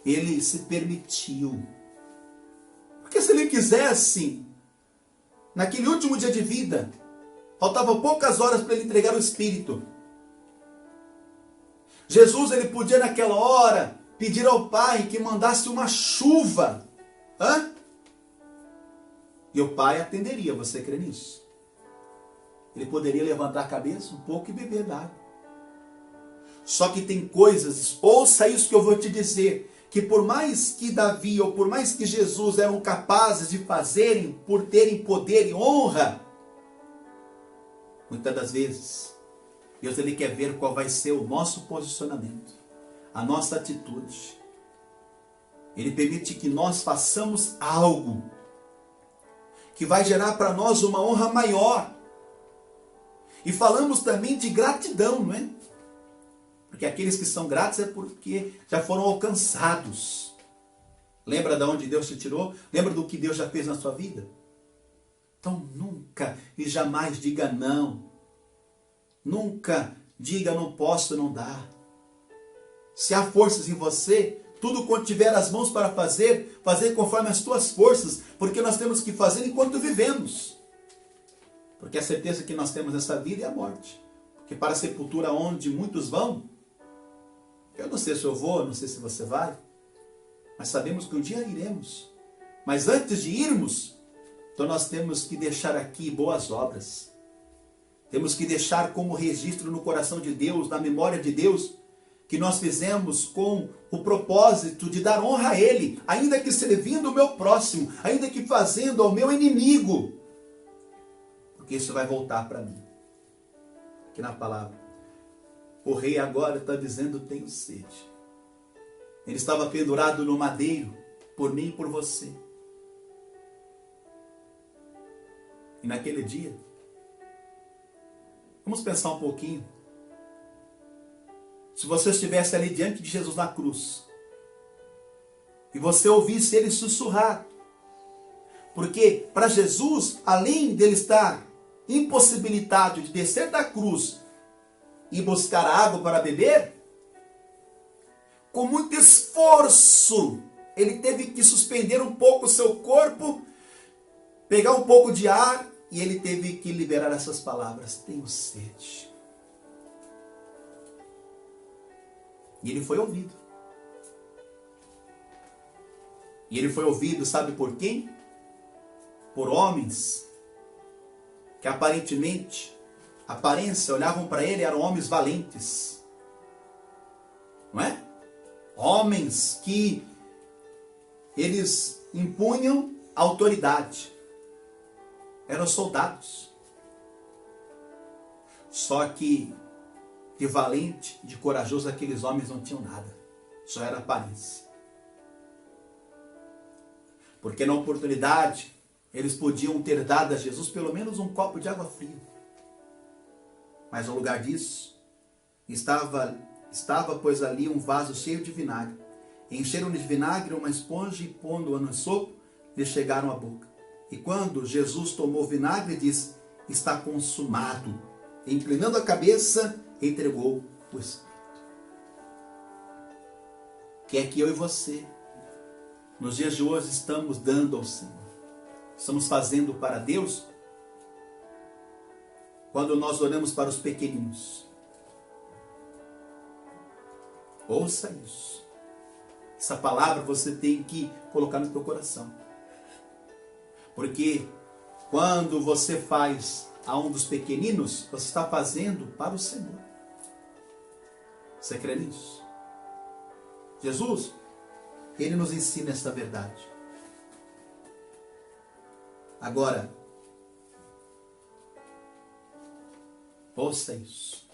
Ele se permitiu. Porque se ele quisesse, naquele último dia de vida, faltavam poucas horas para ele entregar o Espírito. Jesus, ele podia naquela hora pedir ao Pai que mandasse uma chuva. E o Pai atenderia, você crê nisso? Ele poderia levantar a cabeça um pouco e beber d'água. Só que tem coisas, ouça isso que eu vou te dizer, que por mais que Davi ou por mais que Jesus eram capazes de fazerem, por terem poder e honra, muitas das vezes, Deus ele quer ver qual vai ser o nosso posicionamento, a nossa atitude. Ele permite que nós façamos algo que vai gerar para nós uma honra maior. E falamos também de gratidão, não é? Porque aqueles que são gratos é porque já foram alcançados. Lembra de onde Deus te tirou? Lembra do que Deus já fez na sua vida? Então nunca e jamais diga não. Nunca diga não posso, não dá. Se há forças em você, tudo quanto tiver as mãos para fazer, fazer conforme as tuas forças, porque nós temos que fazer enquanto vivemos. Porque a certeza que nós temos nessa vida é a morte. Porque para a sepultura onde muitos vão, eu não sei se eu vou, não sei se você vai, mas sabemos que um dia iremos. Mas antes de irmos, então nós temos que deixar aqui boas obras. Temos que deixar como registro no coração de Deus, na memória de Deus, que nós fizemos com o propósito de dar honra a Ele, ainda que servindo o meu próximo, ainda que fazendo ao meu inimigo. Porque isso vai voltar para mim. Aqui na palavra. O rei agora está dizendo, tenho sede. Ele estava pendurado no madeiro, por mim e por você. E naquele dia, vamos pensar um pouquinho. Se você estivesse ali diante de Jesus na cruz, e você ouvisse ele sussurrar, porque para Jesus, além dele estar impossibilitado de descer da cruz e buscar água para beber, com muito esforço, ele teve que suspender um pouco o seu corpo, pegar um pouco de ar, e ele teve que liberar essas palavras, tenho sede. E ele foi ouvido. E ele foi ouvido, sabe por quem? Por homens que aparentemente, aparência, olhavam para ele, eram homens valentes. Não é? Homens que eles impunham autoridade. Eram soldados. Só que de valente, de corajoso, aqueles homens não tinham nada. Só era aparência. Porque na oportunidade, eles podiam ter dado a Jesus pelo menos um copo de água fria. Mas no lugar disso, estava pois ali um vaso cheio de vinagre. Encheram de vinagre uma esponja e pondo-a no sopo, lhe chegaram à boca. E quando Jesus tomou o vinagre, disse, está consumado. E, inclinando a cabeça, entregou o Espírito. Que é que eu e você, nos dias de hoje, estamos dando ao Senhor. Estamos fazendo para Deus quando nós olhamos para os pequeninos. Ouça isso. Essa palavra você tem que colocar no teu coração. Porque quando você faz a um dos pequeninos, você está fazendo para o Senhor. Você crê nisso? Jesus, Ele nos ensina esta verdade. Agora, ouça isso.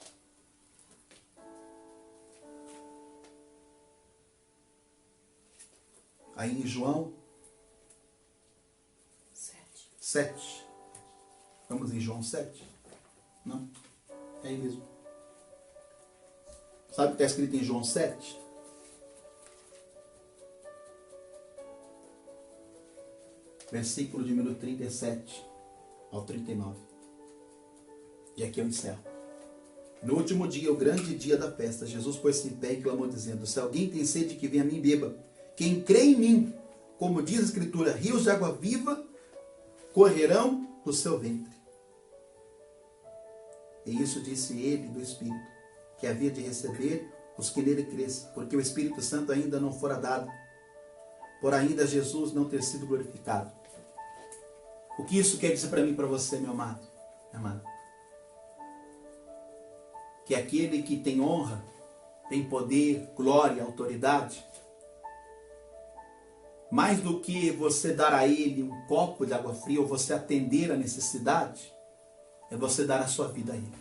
Aí em João 7. Vamos em João 7? Não? É aí mesmo. Sabe o que está escrito em João 7? versículo de número 37 ao 39. E aqui eu encerro. No último dia, o grande dia da festa, Jesus pôs-se em pé e clamou dizendo: se alguém tem sede, que venha a mim e beba. Quem crê em mim, como diz a Escritura, rios de água viva correrão do seu ventre. E isso disse ele do Espírito, que havia de receber os que nele crescem, porque o Espírito Santo ainda não fora dado, por ainda Jesus não ter sido glorificado. O que isso quer dizer para mim e para você, meu amado? Minha amada? Que aquele que tem honra, tem poder, glória, autoridade, mais do que você dar a ele um copo de água fria ou você atender a necessidade, é você dar a sua vida a ele.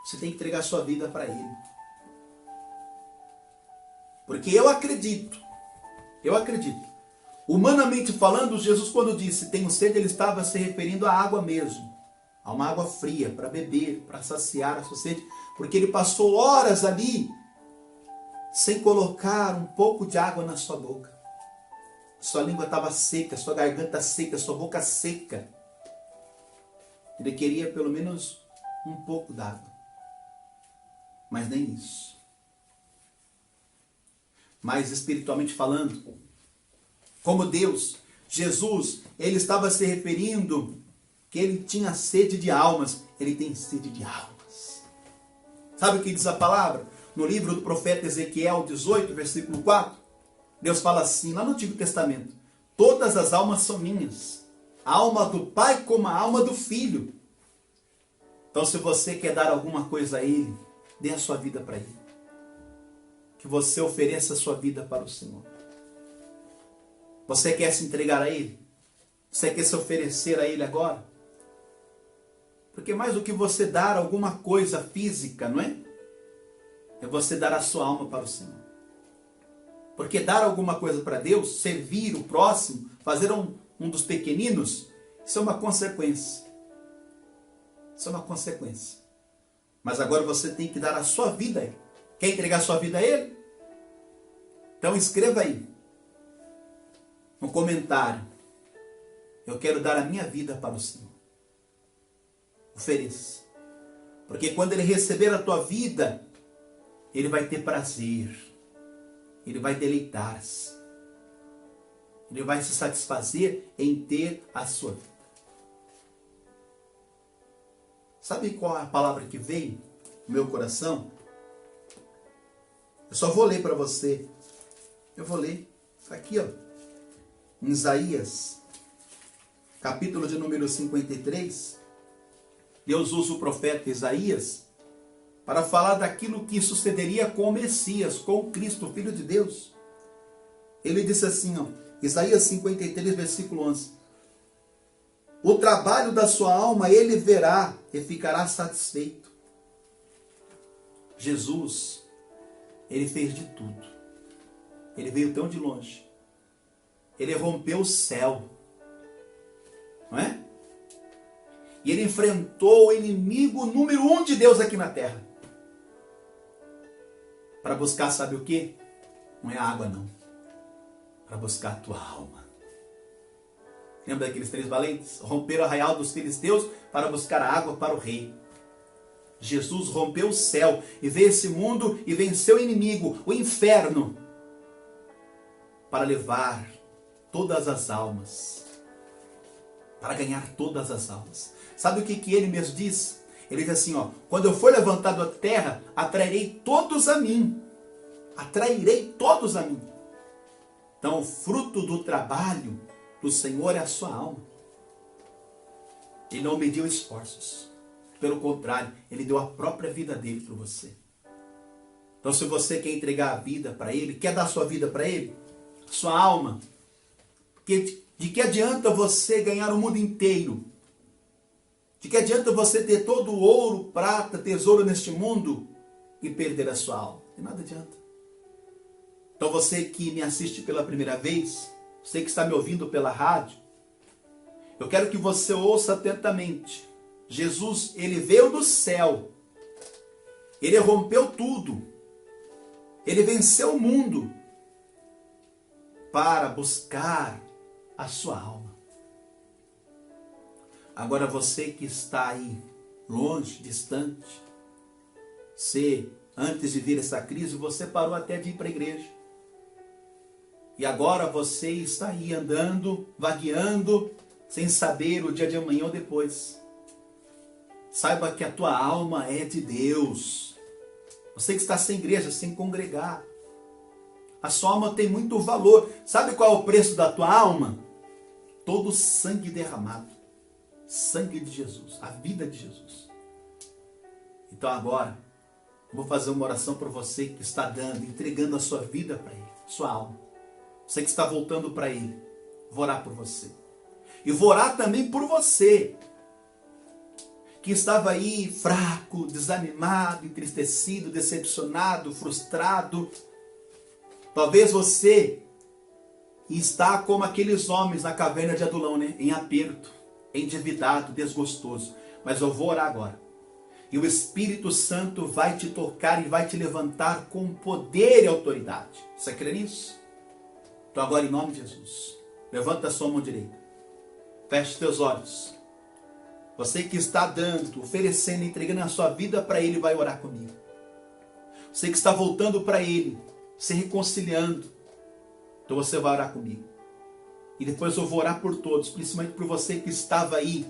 Você tem que entregar a sua vida para ele. Porque eu acredito, humanamente falando, Jesus quando disse tenho sede, ele estava se referindo à água mesmo. A uma água fria para beber, para saciar a sua sede, porque ele passou horas ali sem colocar um pouco de água na sua boca. Sua língua estava seca, sua garganta seca, sua boca seca. Ele queria pelo menos um pouco d'água, mas nem isso. Mas espiritualmente falando, como Deus, Jesus, ele estava se referindo que ele tinha sede de almas. Ele tem sede de almas. Sabe o que diz a palavra? No livro do profeta Ezequiel 18, versículo 4, Deus fala assim, lá no Antigo Testamento: todas as almas são minhas, a alma do Pai como a alma do Filho. Então, se você quer dar alguma coisa a Ele, dê a sua vida para Ele. Que você ofereça a sua vida para o Senhor. Você quer se entregar a Ele? Você quer se oferecer a Ele agora? Porque mais do que você dar alguma coisa física, não é? É você dar a sua alma para o Senhor. Porque dar alguma coisa para Deus, servir o próximo, fazer um dos pequeninos, isso é uma consequência. Isso é uma consequência. Mas agora você tem que dar a sua vida a Ele. Quer entregar a sua vida a Ele? Então escreva aí, no comentário: eu quero dar a minha vida para o Senhor. Ofereça. Porque quando Ele receber a tua vida, Ele vai ter prazer. Ele vai deleitar-se. Ele vai se satisfazer em ter a sua vida. Sabe qual é a palavra que veio no meu coração? Eu só vou ler para você. Eu vou ler. Está aqui, ó. Em Isaías, capítulo de número 53. Deus usa o profeta Isaías para falar daquilo que sucederia com o Messias, com o Cristo, o Filho de Deus. Ele disse assim, ó, Isaías 53, versículo 11. O trabalho da sua alma ele verá e ficará satisfeito. Jesus, ele fez de tudo. Ele veio tão de longe. Ele rompeu o céu. Não é? E ele enfrentou o inimigo número 1 de Deus aqui na terra. Para buscar, sabe o quê? Não é a água, não. Para buscar a tua alma. Lembra daqueles 3 valentes? Romperam o arraial dos filisteus para buscar a água para o rei. Jesus rompeu o céu e veio esse mundo e venceu o inimigo, o inferno, para levar todas as almas. Para ganhar todas as almas. Sabe o que ele mesmo disse? Ele diz assim, ó, quando eu for levantado à terra, atrairei todos a mim. Atrairei todos a mim. Então, o fruto do trabalho do Senhor é a sua alma. Ele não mediu esforços. Pelo contrário, Ele deu a própria vida dele para você. Então, se você quer entregar a vida para Ele, quer dar a sua vida para Ele, sua alma, de que adianta você ganhar o mundo inteiro? De que adianta você ter todo o ouro, prata, tesouro neste mundo e perder a sua alma? De nada adianta. Então você que me assiste pela primeira vez, você que está me ouvindo pela rádio, eu quero que você ouça atentamente. Jesus, ele veio do céu. Ele rompeu tudo. Ele venceu o mundo para buscar a sua alma. Agora você que está aí, longe, distante, antes de vir essa crise, você parou até de ir para a igreja. E agora você está aí andando, vagueando, sem saber o dia de amanhã ou depois. Saiba que a tua alma é de Deus. Você que está sem igreja, sem congregar. A sua alma tem muito valor. Sabe qual é o preço da tua alma? Todo o sangue derramado. Sangue de Jesus, a vida de Jesus. Então agora, eu vou fazer uma oração para você que está dando, entregando a sua vida para Ele, sua alma. Você que está voltando para Ele. Vou orar por você. E vou orar também por você, que estava aí fraco, desanimado, entristecido, decepcionado, frustrado. Talvez você está como aqueles homens na caverna de Adulão, né? Em aperto, endividado, desgostoso. Mas eu vou orar agora. E o Espírito Santo vai te tocar e vai te levantar com poder e autoridade. Você crê nisso? Então agora, em nome de Jesus, levanta a sua mão direita. Feche os teus olhos. Você que está dando, oferecendo, entregando a sua vida para Ele, vai orar comigo. Você que está voltando para Ele, se reconciliando, então você vai orar comigo. E depois eu vou orar por todos, principalmente por você que estava aí,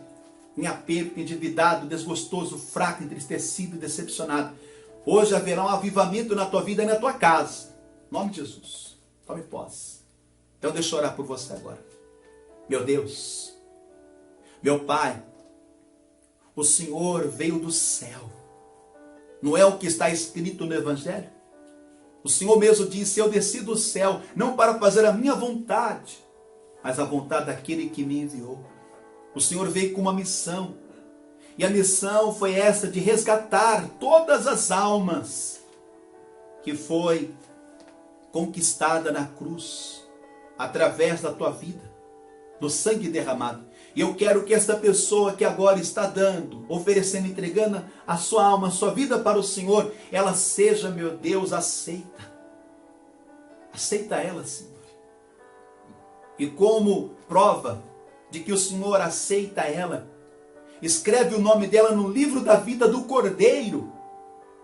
em aperto, endividado, desgostoso, fraco, entristecido, decepcionado. Hoje haverá um avivamento na tua vida e na tua casa. Em nome de Jesus. Tome posse. Então deixa eu orar por você agora. Meu Deus, meu Pai, o Senhor veio do céu. Não é o que está escrito no Evangelho? O Senhor mesmo disse: eu desci do céu, não para fazer a minha vontade, mas a vontade daquele que me enviou. O Senhor veio com uma missão. E a missão foi essa de resgatar todas as almas que foi conquistada na cruz, através da tua vida, do sangue derramado. E eu quero que esta pessoa que agora está dando, oferecendo, entregando a sua alma, a sua vida para o Senhor, ela seja, meu Deus, aceita. Aceita ela, Senhor. E como prova de que o Senhor aceita ela, escreve o nome dela no livro da vida do Cordeiro,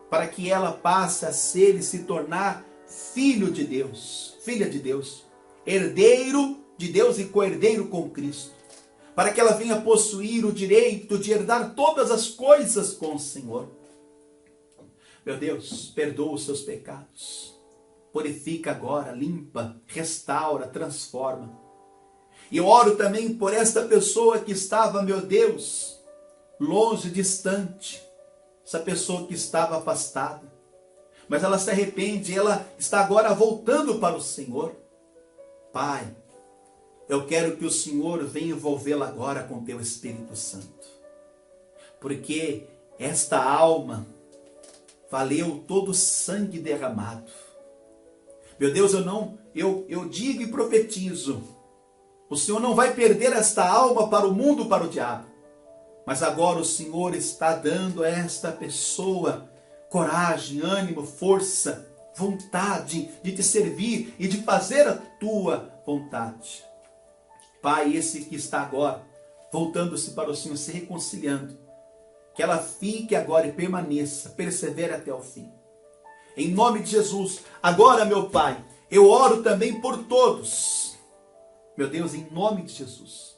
para que ela passe a ser e se tornar filho de Deus, filha de Deus, herdeiro de Deus e co-herdeiro com Cristo, para que ela venha possuir o direito de herdar todas as coisas com o Senhor. Meu Deus, perdoa os seus pecados, purifica agora, limpa, restaura, transforma. E eu oro também por esta pessoa que estava, meu Deus, longe, distante, essa pessoa que estava afastada, mas ela se arrepende, ela está agora voltando para o Senhor. Pai, eu quero que o Senhor venha envolvê-la agora com teu Espírito Santo, porque esta alma valeu todo o sangue derramado. Meu Deus, eu digo e profetizo, o Senhor não vai perder esta alma para o mundo, para o diabo, mas agora o Senhor está dando a esta pessoa coragem, ânimo, força, vontade de te servir e de fazer a tua vontade. Pai, esse que está agora voltando-se para o Senhor, se reconciliando, que ela fique agora e permaneça, persevere até o fim. Em nome de Jesus, agora, meu Pai, eu oro também por todos. Meu Deus, em nome de Jesus,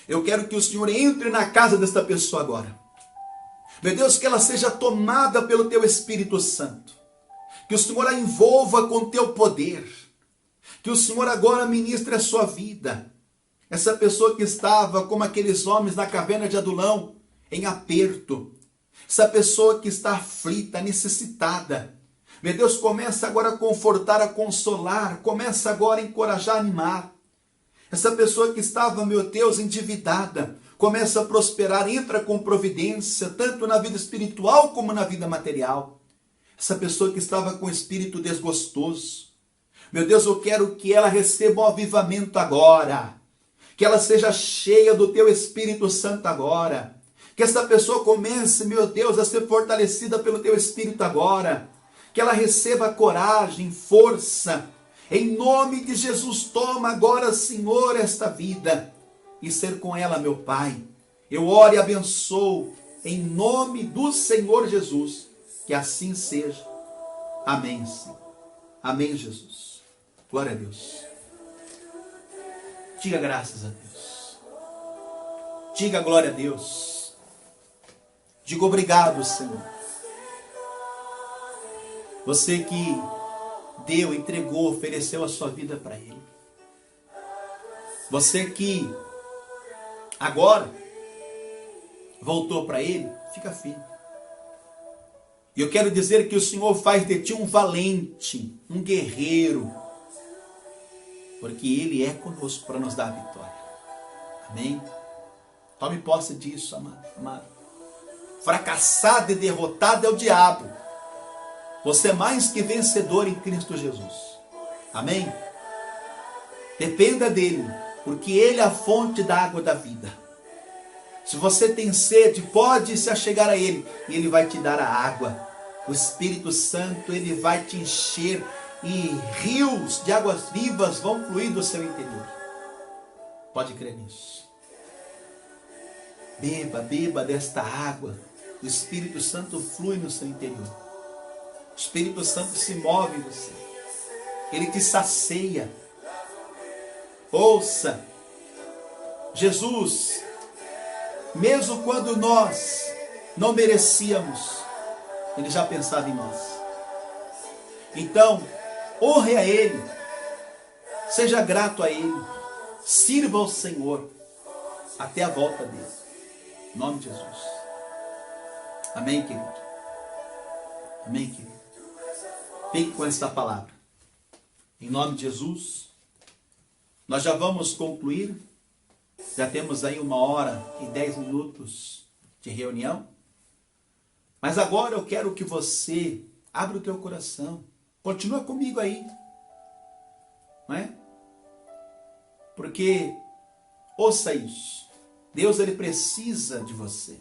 eu quero que o Senhor entre na casa desta pessoa agora. Meu Deus, que ela seja tomada pelo teu Espírito Santo. Que o Senhor a envolva com teu poder. Que o Senhor agora ministre a sua vida. Essa pessoa que estava como aqueles homens na caverna de Adulão, em aperto. Essa pessoa que está aflita, necessitada. Meu Deus, começa agora a confortar, a consolar. Começa agora a encorajar, a animar. Essa pessoa que estava, meu Deus, endividada, começa a prosperar, entra com providência, tanto na vida espiritual como na vida material. Essa pessoa que estava com o espírito desgostoso, meu Deus, eu quero que ela receba um avivamento agora, que ela seja cheia do teu Espírito Santo agora, que essa pessoa comece, meu Deus, a ser fortalecida pelo teu Espírito agora, que ela receba coragem, força, Em nome de Jesus, toma agora, Senhor, esta vida e ser com ela, meu Pai. Eu oro e abençoo em nome do Senhor Jesus. Que assim seja. Amém, Senhor. Amém, Jesus. Glória a Deus. Diga graças a Deus. Diga glória a Deus. Diga obrigado, Senhor. Você que deu, entregou, ofereceu a sua vida para Ele. Você que agora voltou para Ele, fica firme. E eu quero dizer que o Senhor faz de ti um valente, um guerreiro, porque Ele é conosco para nos dar a vitória. Amém? Tome posse disso, amado. Fracassado e derrotado é o diabo. Você é mais que vencedor em Cristo Jesus. Amém? Dependa dele, porque Ele é a fonte da água da vida. Se você tem sede, pode se achegar a Ele, e Ele vai te dar a água. O Espírito Santo, Ele vai te encher, e rios de águas vivas vão fluir do seu interior. Pode crer nisso. Beba desta água. O Espírito Santo flui no seu interior. O Espírito Santo se move em você. Ele te sacia. Ouça. Jesus, mesmo quando nós não merecíamos, Ele já pensava em nós. Então, honre a Ele. Seja grato a Ele. Sirva ao Senhor até a volta dele. Em nome de Jesus. Amém, querido? Amém, querido? Fique com esta palavra. Em nome de Jesus. Nós já vamos concluir. Já temos aí 1h10 de reunião. Mas agora eu quero que você abra o teu coração. Continua comigo aí. Não é? Porque, ouça isso. Deus, Ele precisa de você.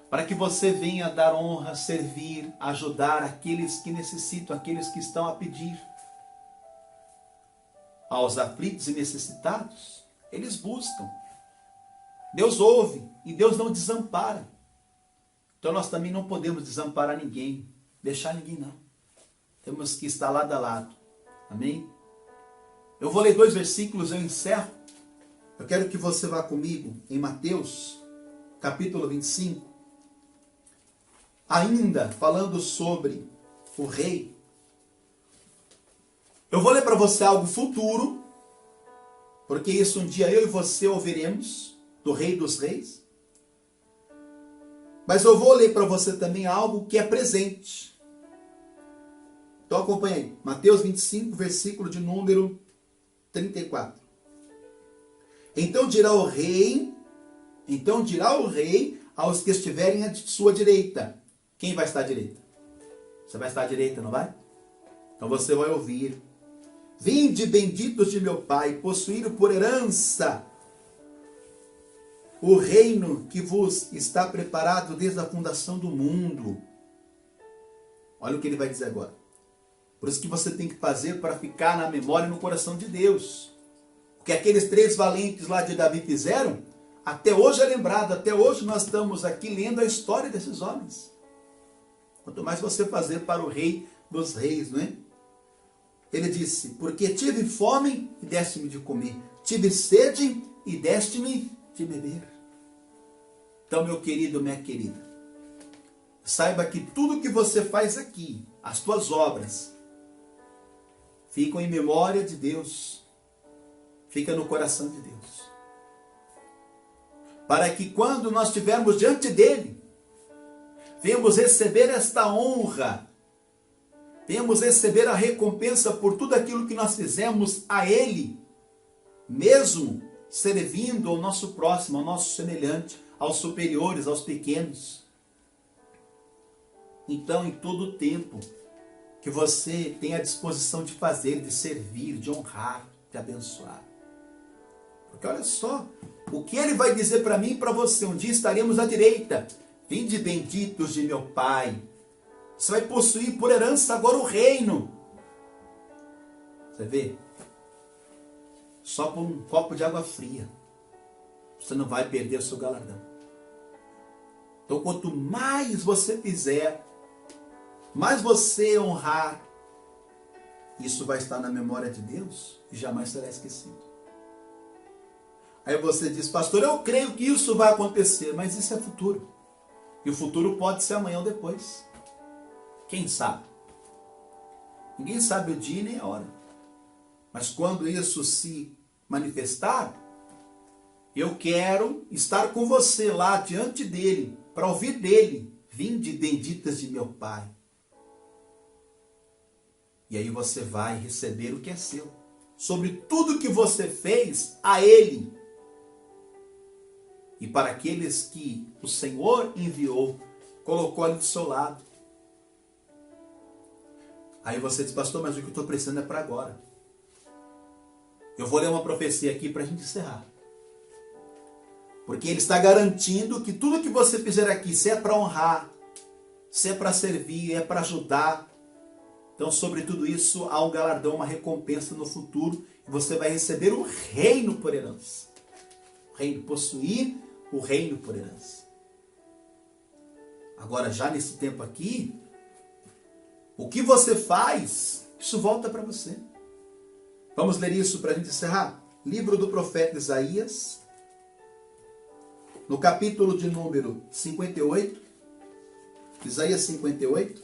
Para que você venha dar honra, servir, ajudar aqueles que necessitam, aqueles que estão a pedir. Aos aflitos e necessitados, eles buscam. Deus ouve e Deus não desampara. Então nós também não podemos desamparar ninguém, deixar ninguém não. Temos que estar lado a lado. Amém? Eu vou ler 2 versículos, eu encerro. Eu quero que você vá comigo em Mateus, capítulo 25. Ainda falando sobre o rei. Eu vou ler para você algo futuro, porque isso um dia eu e você ouviremos do Rei dos Reis. Mas eu vou ler para você também algo que é presente. Então acompanha aí. Mateus 25, versículo de número 34. Então dirá o rei aos que estiverem à sua direita. Quem vai estar à direita? Você vai estar à direita, não vai? Então você vai ouvir. Vinde, benditos de meu Pai, possuíram por herança o reino que vos está preparado desde a fundação do mundo. Olha o que ele vai dizer agora. Por isso que você tem que fazer para ficar na memória e no coração de Deus. O que aqueles 3 valentes lá de Davi fizeram, até hoje é lembrado, até hoje nós estamos aqui lendo a história desses homens. Quanto mais você fazer para o Rei dos Reis, não é? Ele disse, porque tive fome e deste-me de comer, tive sede e deste-me de beber. Então, meu querido, minha querida, saiba que tudo que você faz aqui, as tuas obras, ficam em memória de Deus, fica no coração de Deus. Para que quando nós estivermos diante dele, venhamos receber esta honra, venhamos receber a recompensa por tudo aquilo que nós fizemos a Ele, mesmo servindo ao nosso próximo, ao nosso semelhante, aos superiores, aos pequenos. Então, em todo o tempo que você tem a disposição de fazer, de servir, de honrar, de abençoar. Porque olha só, o que Ele vai dizer para mim e para você, um dia estaremos à direita. Vinde benditos de meu Pai. Você vai possuir por herança agora o reino. Você vê? Só por um copo de água fria, você não vai perder o seu galardão. Então, quanto mais você fizer, mais você honrar, isso vai estar na memória de Deus e jamais será esquecido. Aí você diz, pastor, eu creio que isso vai acontecer, mas isso é futuro. E o futuro pode ser amanhã ou depois. Quem sabe? Ninguém sabe o dia nem a hora. Mas quando isso se manifestar, eu quero estar com você lá diante dele, para ouvir dele, vinde benditas de meu Pai. E aí você vai receber o que é seu. Sobre tudo que você fez a ele. E para aqueles que o Senhor enviou, colocou ali do seu lado. Aí você diz, pastor, mas o que eu estou precisando é para agora. Eu vou ler uma profecia aqui para a gente encerrar. Porque ele está garantindo que tudo que você fizer aqui, se é para honrar, se é para servir, é para ajudar. Então, sobre tudo isso, há um galardão, uma recompensa no futuro. E você vai receber o reino por herança. O reino, possuir o reino por herança. Agora, já nesse tempo aqui, o que você faz, isso volta para você. Vamos ler isso para a gente encerrar? Livro do profeta Isaías, no capítulo de número 58. Isaías 58.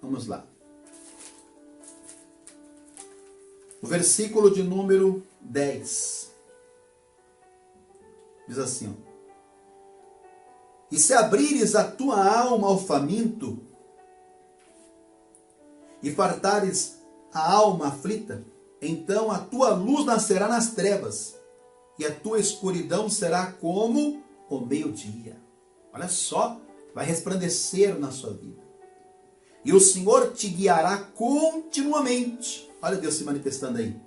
Vamos lá. O versículo de número 10. Diz assim, ó. E se abrires a tua alma ao faminto, e fartares a alma aflita, então a tua luz nascerá nas trevas, e a tua escuridão será como o meio-dia. Olha só, vai resplandecer na sua vida. E o Senhor te guiará continuamente. Olha Deus se manifestando aí.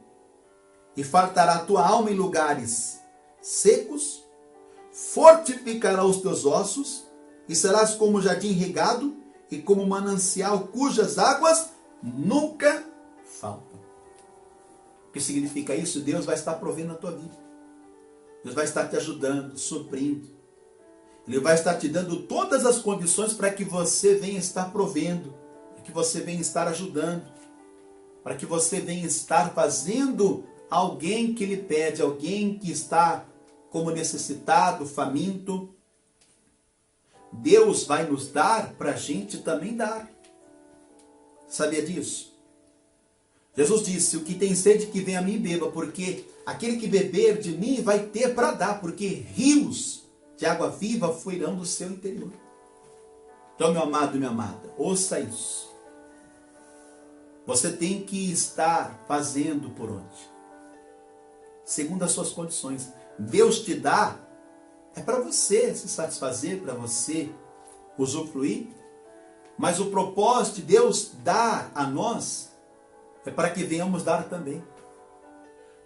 E fartará a tua alma em lugares secos, fortificará os teus ossos, e serás como jardim regado, e como manancial cujas águas nunca faltam. O que significa isso? Deus vai estar provendo a tua vida. Deus vai estar te ajudando, suprindo. Ele vai estar te dando todas as condições para que você venha estar provendo, para que você venha estar ajudando, para que você venha estar fazendo alguém que lhe pede, alguém que está como necessitado, faminto. Deus vai nos dar para a gente também dar. Sabia disso? Jesus disse, o que tem sede que venha a mim beba, porque aquele que beber de mim vai ter para dar, porque rios de água viva fluirão do seu interior. Então, meu amado e minha amada, ouça isso. Você tem que estar fazendo por onde? Segundo as suas condições. Deus te dá, é para você se satisfazer, para você usufruir. Mas o propósito de Deus dar a nós é para que venhamos dar também.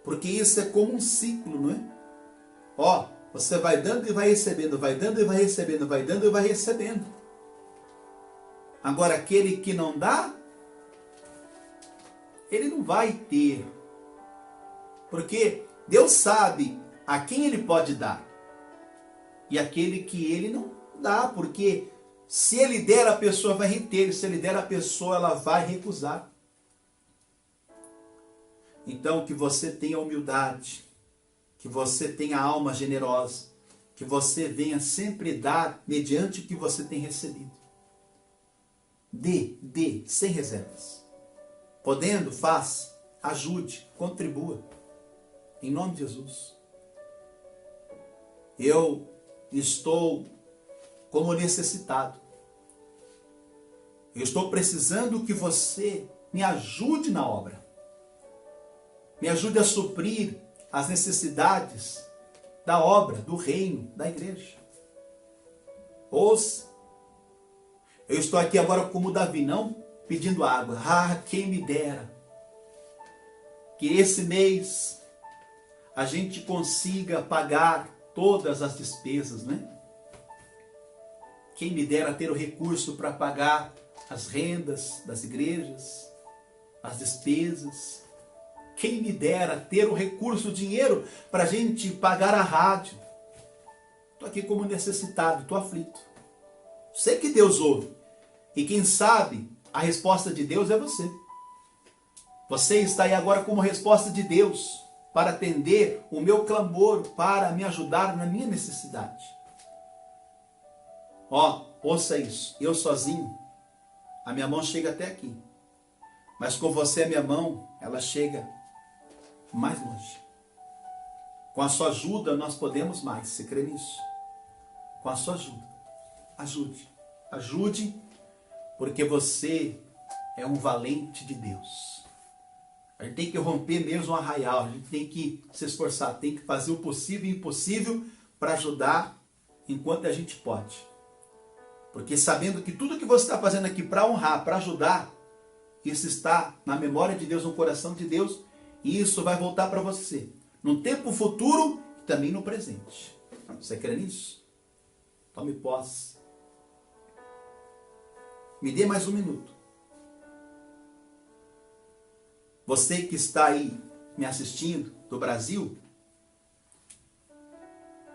Porque isso é como um ciclo, não é? Ó, você vai dando e vai recebendo, vai dando e vai recebendo, vai dando e vai recebendo. Agora, aquele que não dá, ele não vai ter. Porque Deus sabe a quem ele pode dar. E aquele que ele não dá, porque se ele der, a pessoa vai reter. Se ele der, a pessoa ela vai recusar. Então, que você tenha humildade, que você tenha alma generosa, que você venha sempre dar mediante o que você tem recebido. Dê, sem reservas. Podendo, faça, ajude, contribua. Em nome de Jesus. Eu estou como necessitado. Eu estou precisando que você me ajude na obra. Me ajude a suprir as necessidades da obra, do reino, da igreja. Ouça. Eu estou aqui agora como Davi, não pedindo água. Ah, quem me dera que esse mês a gente consiga pagar todas as despesas, né? Quem me dera ter o recurso para pagar as rendas das igrejas, as despesas. Quem me dera ter o recurso, o dinheiro para a gente pagar a rádio. Estou aqui como necessitado, estou aflito. Sei que Deus ouve. E quem sabe a resposta de Deus é você. Você está aí agora como resposta de Deus para atender o meu clamor, para me ajudar na minha necessidade. Ó, ouça isso. Eu sozinho, a minha mão chega até aqui. Mas com você, a minha mão, ela chega mais longe. Com a sua ajuda, nós podemos mais. Você crê nisso? Com a sua ajuda. Ajude. Ajude, porque você é um valente de Deus. A gente tem que romper mesmo o arraial. A gente tem que se esforçar. Tem que fazer o possível e o impossível para ajudar enquanto a gente pode. Porque sabendo que tudo que você está fazendo aqui para honrar, para ajudar, isso está na memória de Deus, no coração de Deus, e isso vai voltar para você. No tempo futuro e também no presente. Você crê nisso? Tome posse. Me dê mais um minuto. Você que está aí me assistindo do Brasil,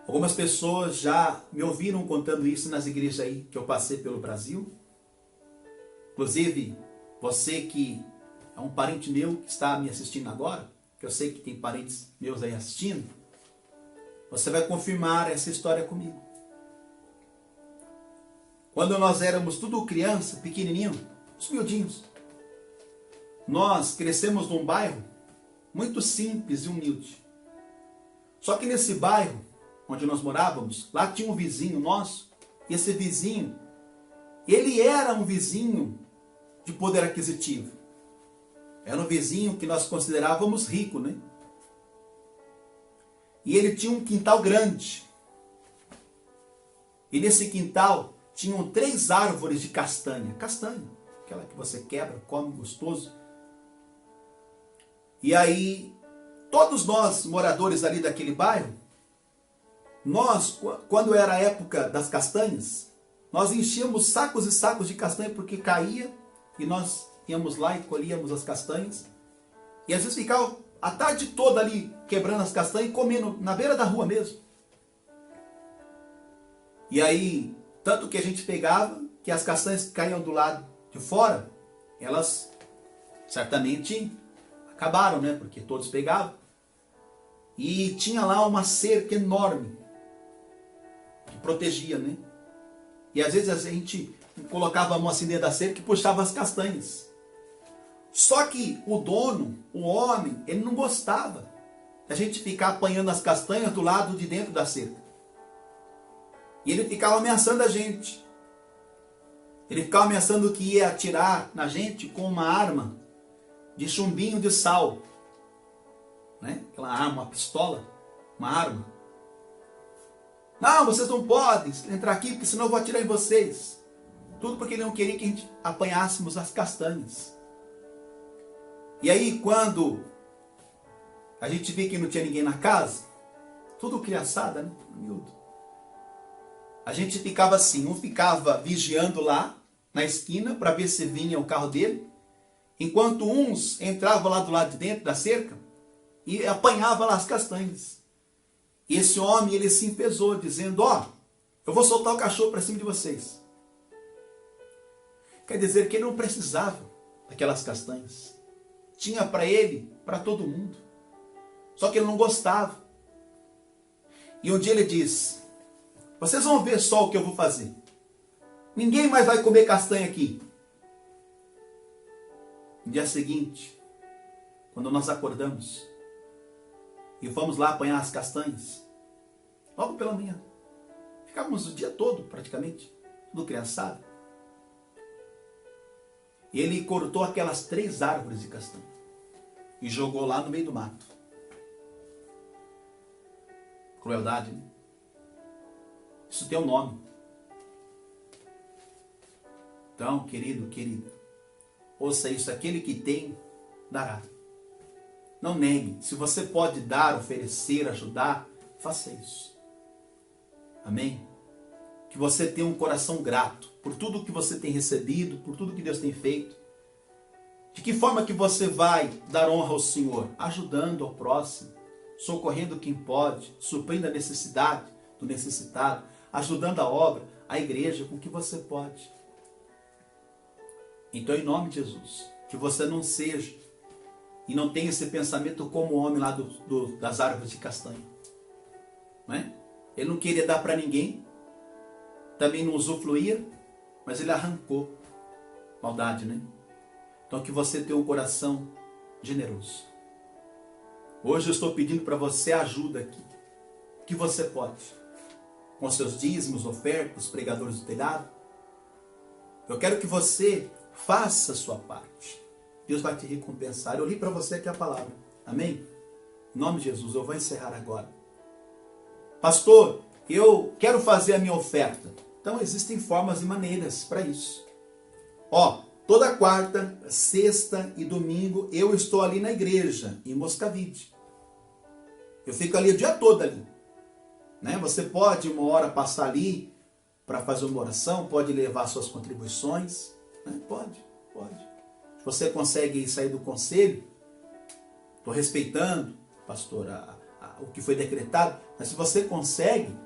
algumas pessoas já me ouviram contando isso nas igrejas aí que eu passei pelo Brasil. Inclusive, você que é um parente meu que está me assistindo agora, que eu sei que tem parentes meus aí assistindo, você vai confirmar essa história comigo. Quando nós éramos tudo criança, pequenininho, os miudinhos, nós crescemos num bairro muito simples e humilde. Só que nesse bairro, onde nós morávamos, lá tinha um vizinho nosso, e esse vizinho, ele era um vizinho de poder aquisitivo. Era um vizinho que nós considerávamos rico, né? E ele tinha um quintal grande. E nesse quintal tinham 3 árvores de castanha. Castanha, aquela que você quebra, come gostoso. E aí, todos nós, moradores ali daquele bairro, nós, quando era a época das castanhas, nós enchíamos sacos e sacos de castanha porque caía e nós íamos lá e colhíamos as castanhas. E às vezes ficava a tarde toda ali quebrando as castanhas e comendo na beira da rua mesmo. E aí, tanto que a gente pegava que as castanhas que caíam do lado de fora, elas certamente acabaram, né? Porque todos pegavam. E tinha lá uma cerca enorme que protegia, né? E às vezes a gente colocava a mão assim dentro da cerca e puxava as castanhas. Só que o dono, o homem, ele não gostava da gente ficar apanhando as castanhas do lado de dentro da cerca. E ele ficava ameaçando a gente. Ele ficava ameaçando que ia atirar na gente com uma arma de chumbinho de sal. Né? Aquela arma, uma pistola, uma arma. Não, vocês não podem entrar aqui, porque senão eu vou atirar em vocês. Tudo porque ele não queria que a gente apanhássemos as castanhas. E aí, quando a gente via que não tinha ninguém na casa, tudo criançada, né? Miúdo. A gente ficava assim, um ficava vigiando lá na esquina para ver se vinha o carro dele, enquanto uns entravam lá do lado de dentro da cerca e apanhavam lá as castanhas. E esse homem, ele se enfesou, dizendo, ó, eu vou soltar o cachorro para cima de vocês. Quer dizer que ele não precisava daquelas castanhas. Tinha para ele, para todo mundo. Só que ele não gostava. E um dia ele disse, vocês vão ver só o que eu vou fazer. Ninguém mais vai comer castanha aqui. No dia seguinte, quando nós acordamos e fomos lá apanhar as castanhas, logo pela manhã, ficávamos o dia todo praticamente, tudo criançado. E ele cortou aquelas 3 árvores de castanha e jogou lá no meio do mato. Crueldade, né? Isso tem um nome. Então, querido, querida, ouça isso, aquele que tem, dará. Não negue. Se você pode dar, oferecer, ajudar, faça isso. Amém? Que você tenha um coração grato por tudo que você tem recebido, por tudo que Deus tem feito. De que forma que você vai dar honra ao Senhor? Ajudando ao próximo, socorrendo quem pode, suprindo a necessidade do necessitado, ajudando a obra, a igreja, com o que você pode. Então, em nome de Jesus, que você não seja e não tenha esse pensamento como o homem lá das árvores de castanha. Não é? Ele não queria dar para ninguém, também não usufruía, mas ele arrancou. Maldade, né? Então que você tenha um coração generoso. Hoje eu estou pedindo para você ajuda aqui. O que você pode? Com seus dízimos, ofertas, pregadores do telhado. Eu quero que você faça a sua parte. Deus vai te recompensar. Eu li para você aqui a palavra. Amém? Em nome de Jesus, eu vou encerrar agora. Pastor, eu quero fazer a minha oferta. Então existem formas e maneiras para isso. Toda quarta, sexta e domingo eu estou ali na igreja, em Moscavide. Eu fico ali o dia todo ali. Né? Você pode uma hora passar ali para fazer uma oração, pode levar suas contribuições. Né? Pode. Se você consegue sair do conselho, estou respeitando, pastor, o que foi decretado, mas se você consegue,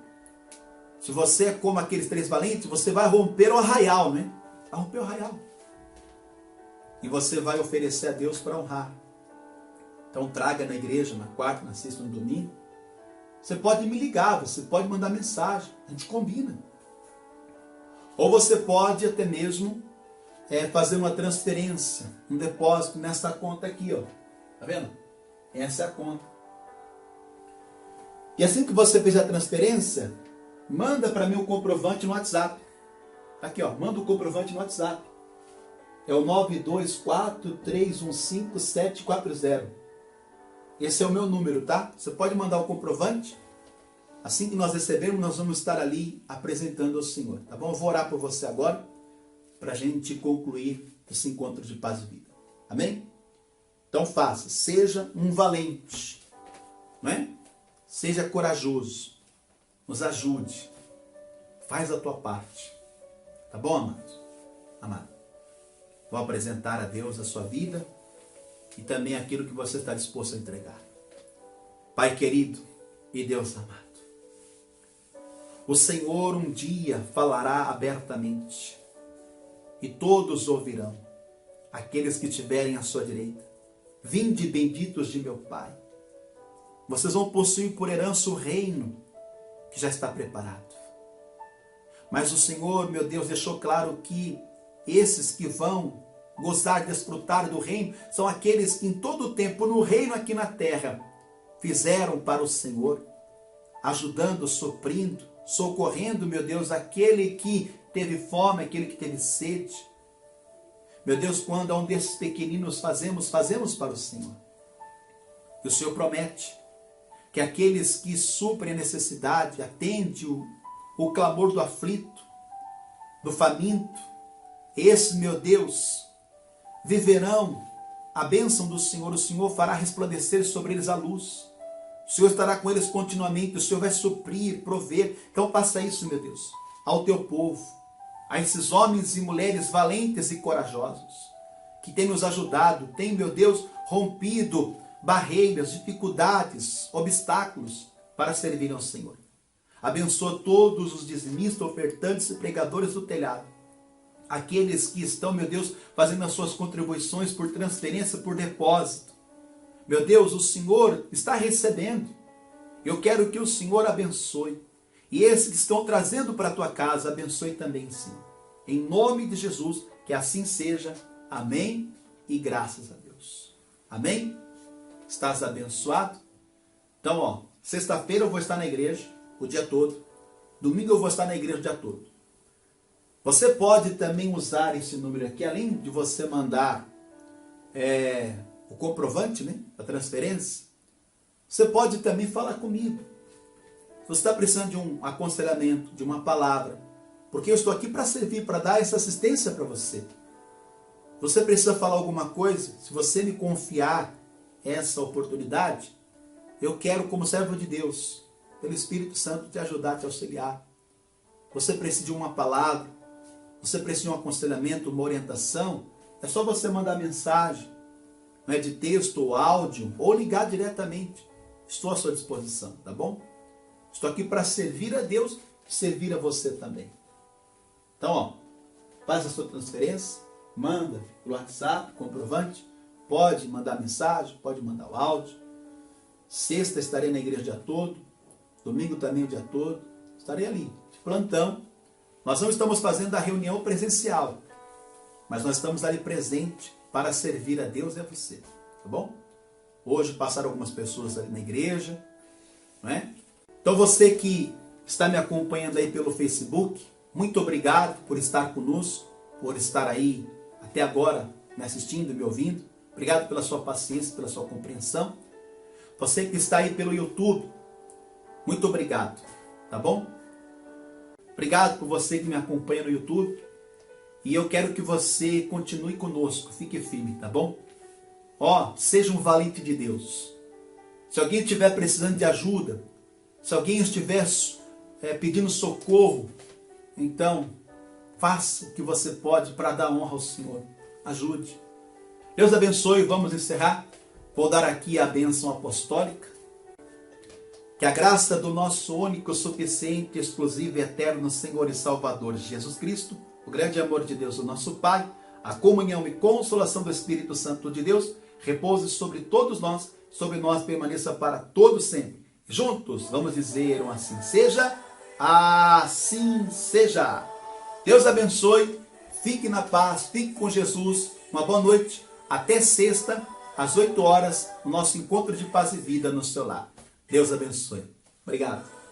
se você é como aqueles 3 valentes, você vai romper o arraial, né? Vai romper o arraial. E você vai oferecer a Deus para honrar. Então traga na igreja, na quarta, na sexta, no domingo. Você pode me ligar, você pode mandar mensagem, a gente combina. Ou você pode até mesmo fazer uma transferência, um depósito nessa conta aqui, ó. Tá vendo? Essa é a conta. E assim que você fez a transferência, manda para mim o comprovante no WhatsApp. Aqui, ó, manda o comprovante no WhatsApp. É o 924-315-740. Esse é o meu número, tá? Você pode mandar o comprovante. Assim que nós recebermos, nós vamos estar ali apresentando ao Senhor, tá bom? Eu vou orar por você agora, para a gente concluir esse encontro de paz e vida. Amém? Então faça, seja um valente, não é? Seja corajoso, nos ajude, faz a tua parte, tá bom, amado? Amado, vou apresentar a Deus a sua vida e também aquilo que você está disposto a entregar. Pai querido e Deus amado, o Senhor um dia falará abertamente e todos ouvirão, aqueles que estiverem à sua direita. Vinde benditos de meu Pai. Vocês vão possuir por herança o reino que já está preparado. Mas o Senhor, meu Deus, deixou claro que esses que vão gozar, desfrutar do reino, são aqueles que em todo o tempo, no reino aqui na terra, fizeram para o Senhor, ajudando, suprindo, socorrendo, meu Deus, aquele que teve fome, aquele que teve sede. Meu Deus, quando a um desses pequeninos fazemos para o Senhor. E o Senhor promete que aqueles que suprem a necessidade, atende o clamor do aflito, do faminto, esses, meu Deus, viverão a bênção do Senhor. O Senhor fará resplandecer sobre eles a luz. O Senhor estará com eles continuamente. O Senhor vai suprir, prover. Então faça isso, meu Deus, ao teu povo, a esses homens e mulheres valentes e corajosos, que têm nos ajudado, têm, meu Deus, rompido barreiras, dificuldades, obstáculos para servir ao Senhor. Abençoa todos os dizimistas, ofertantes e pregadores do telhado. Aqueles que estão, meu Deus, fazendo as suas contribuições por transferência, por depósito. Meu Deus, o Senhor está recebendo. Eu quero que o Senhor abençoe. E esses que estão trazendo para a tua casa, abençoe também, Senhor. Em nome de Jesus, que assim seja. Amém e graças a Deus. Amém? Estás abençoado? Então, sexta-feira eu vou estar na igreja o dia todo. Domingo eu vou estar na igreja o dia todo. Você pode também usar esse número aqui, além de você mandar o comprovante, né, da transferência. Você pode também falar comigo. Se você está precisando de um aconselhamento, de uma palavra, porque eu estou aqui para servir, para dar essa assistência para você. Você precisa falar alguma coisa, se você me confiar essa oportunidade, eu quero, como servo de Deus, pelo Espírito Santo, te ajudar, te auxiliar. Você precisa de uma palavra, você precisa de um aconselhamento, uma orientação, É só você mandar mensagem, não é, de texto ou áudio, ou ligar diretamente. Estou à sua disposição, tá bom? Estou aqui para servir a Deus e servir a você também. Então, ó, faz a sua transferência, manda pelo WhatsApp, comprovante, pode mandar mensagem, pode mandar o áudio. Sexta estarei na igreja o dia todo, domingo também o dia todo, estarei ali, de plantão. Nós não estamos fazendo a reunião presencial, mas nós estamos ali presente para servir a Deus e a você, tá bom? Hoje passaram algumas pessoas ali na igreja, não é? Então você que está me acompanhando aí pelo Facebook, muito obrigado por estar conosco, por estar aí até agora me assistindo, me ouvindo. Obrigado pela sua paciência, pela sua compreensão. Você que está aí pelo YouTube, muito obrigado, tá bom? Obrigado por você que me acompanha no YouTube. E eu quero que você continue conosco, fique firme, tá bom? Ó, seja um valente de Deus. Se alguém estiver precisando de ajuda, se alguém estiver pedindo socorro, então faça o que você pode para dar honra ao Senhor. Ajude. Deus abençoe, vamos encerrar. Vou dar aqui a bênção apostólica. Que a graça do nosso único, suficiente, exclusivo e eterno Senhor e Salvador Jesus Cristo, o grande amor de Deus, o nosso Pai, a comunhão e consolação do Espírito Santo de Deus, repouse sobre todos nós, sobre nós permaneça para todos sempre. Juntos vamos dizer um assim seja, assim seja. Deus abençoe, fique na paz, fique com Jesus, uma boa noite, até sexta, às 8 horas, o nosso encontro de paz e vida no seu lar. Deus abençoe. Obrigado.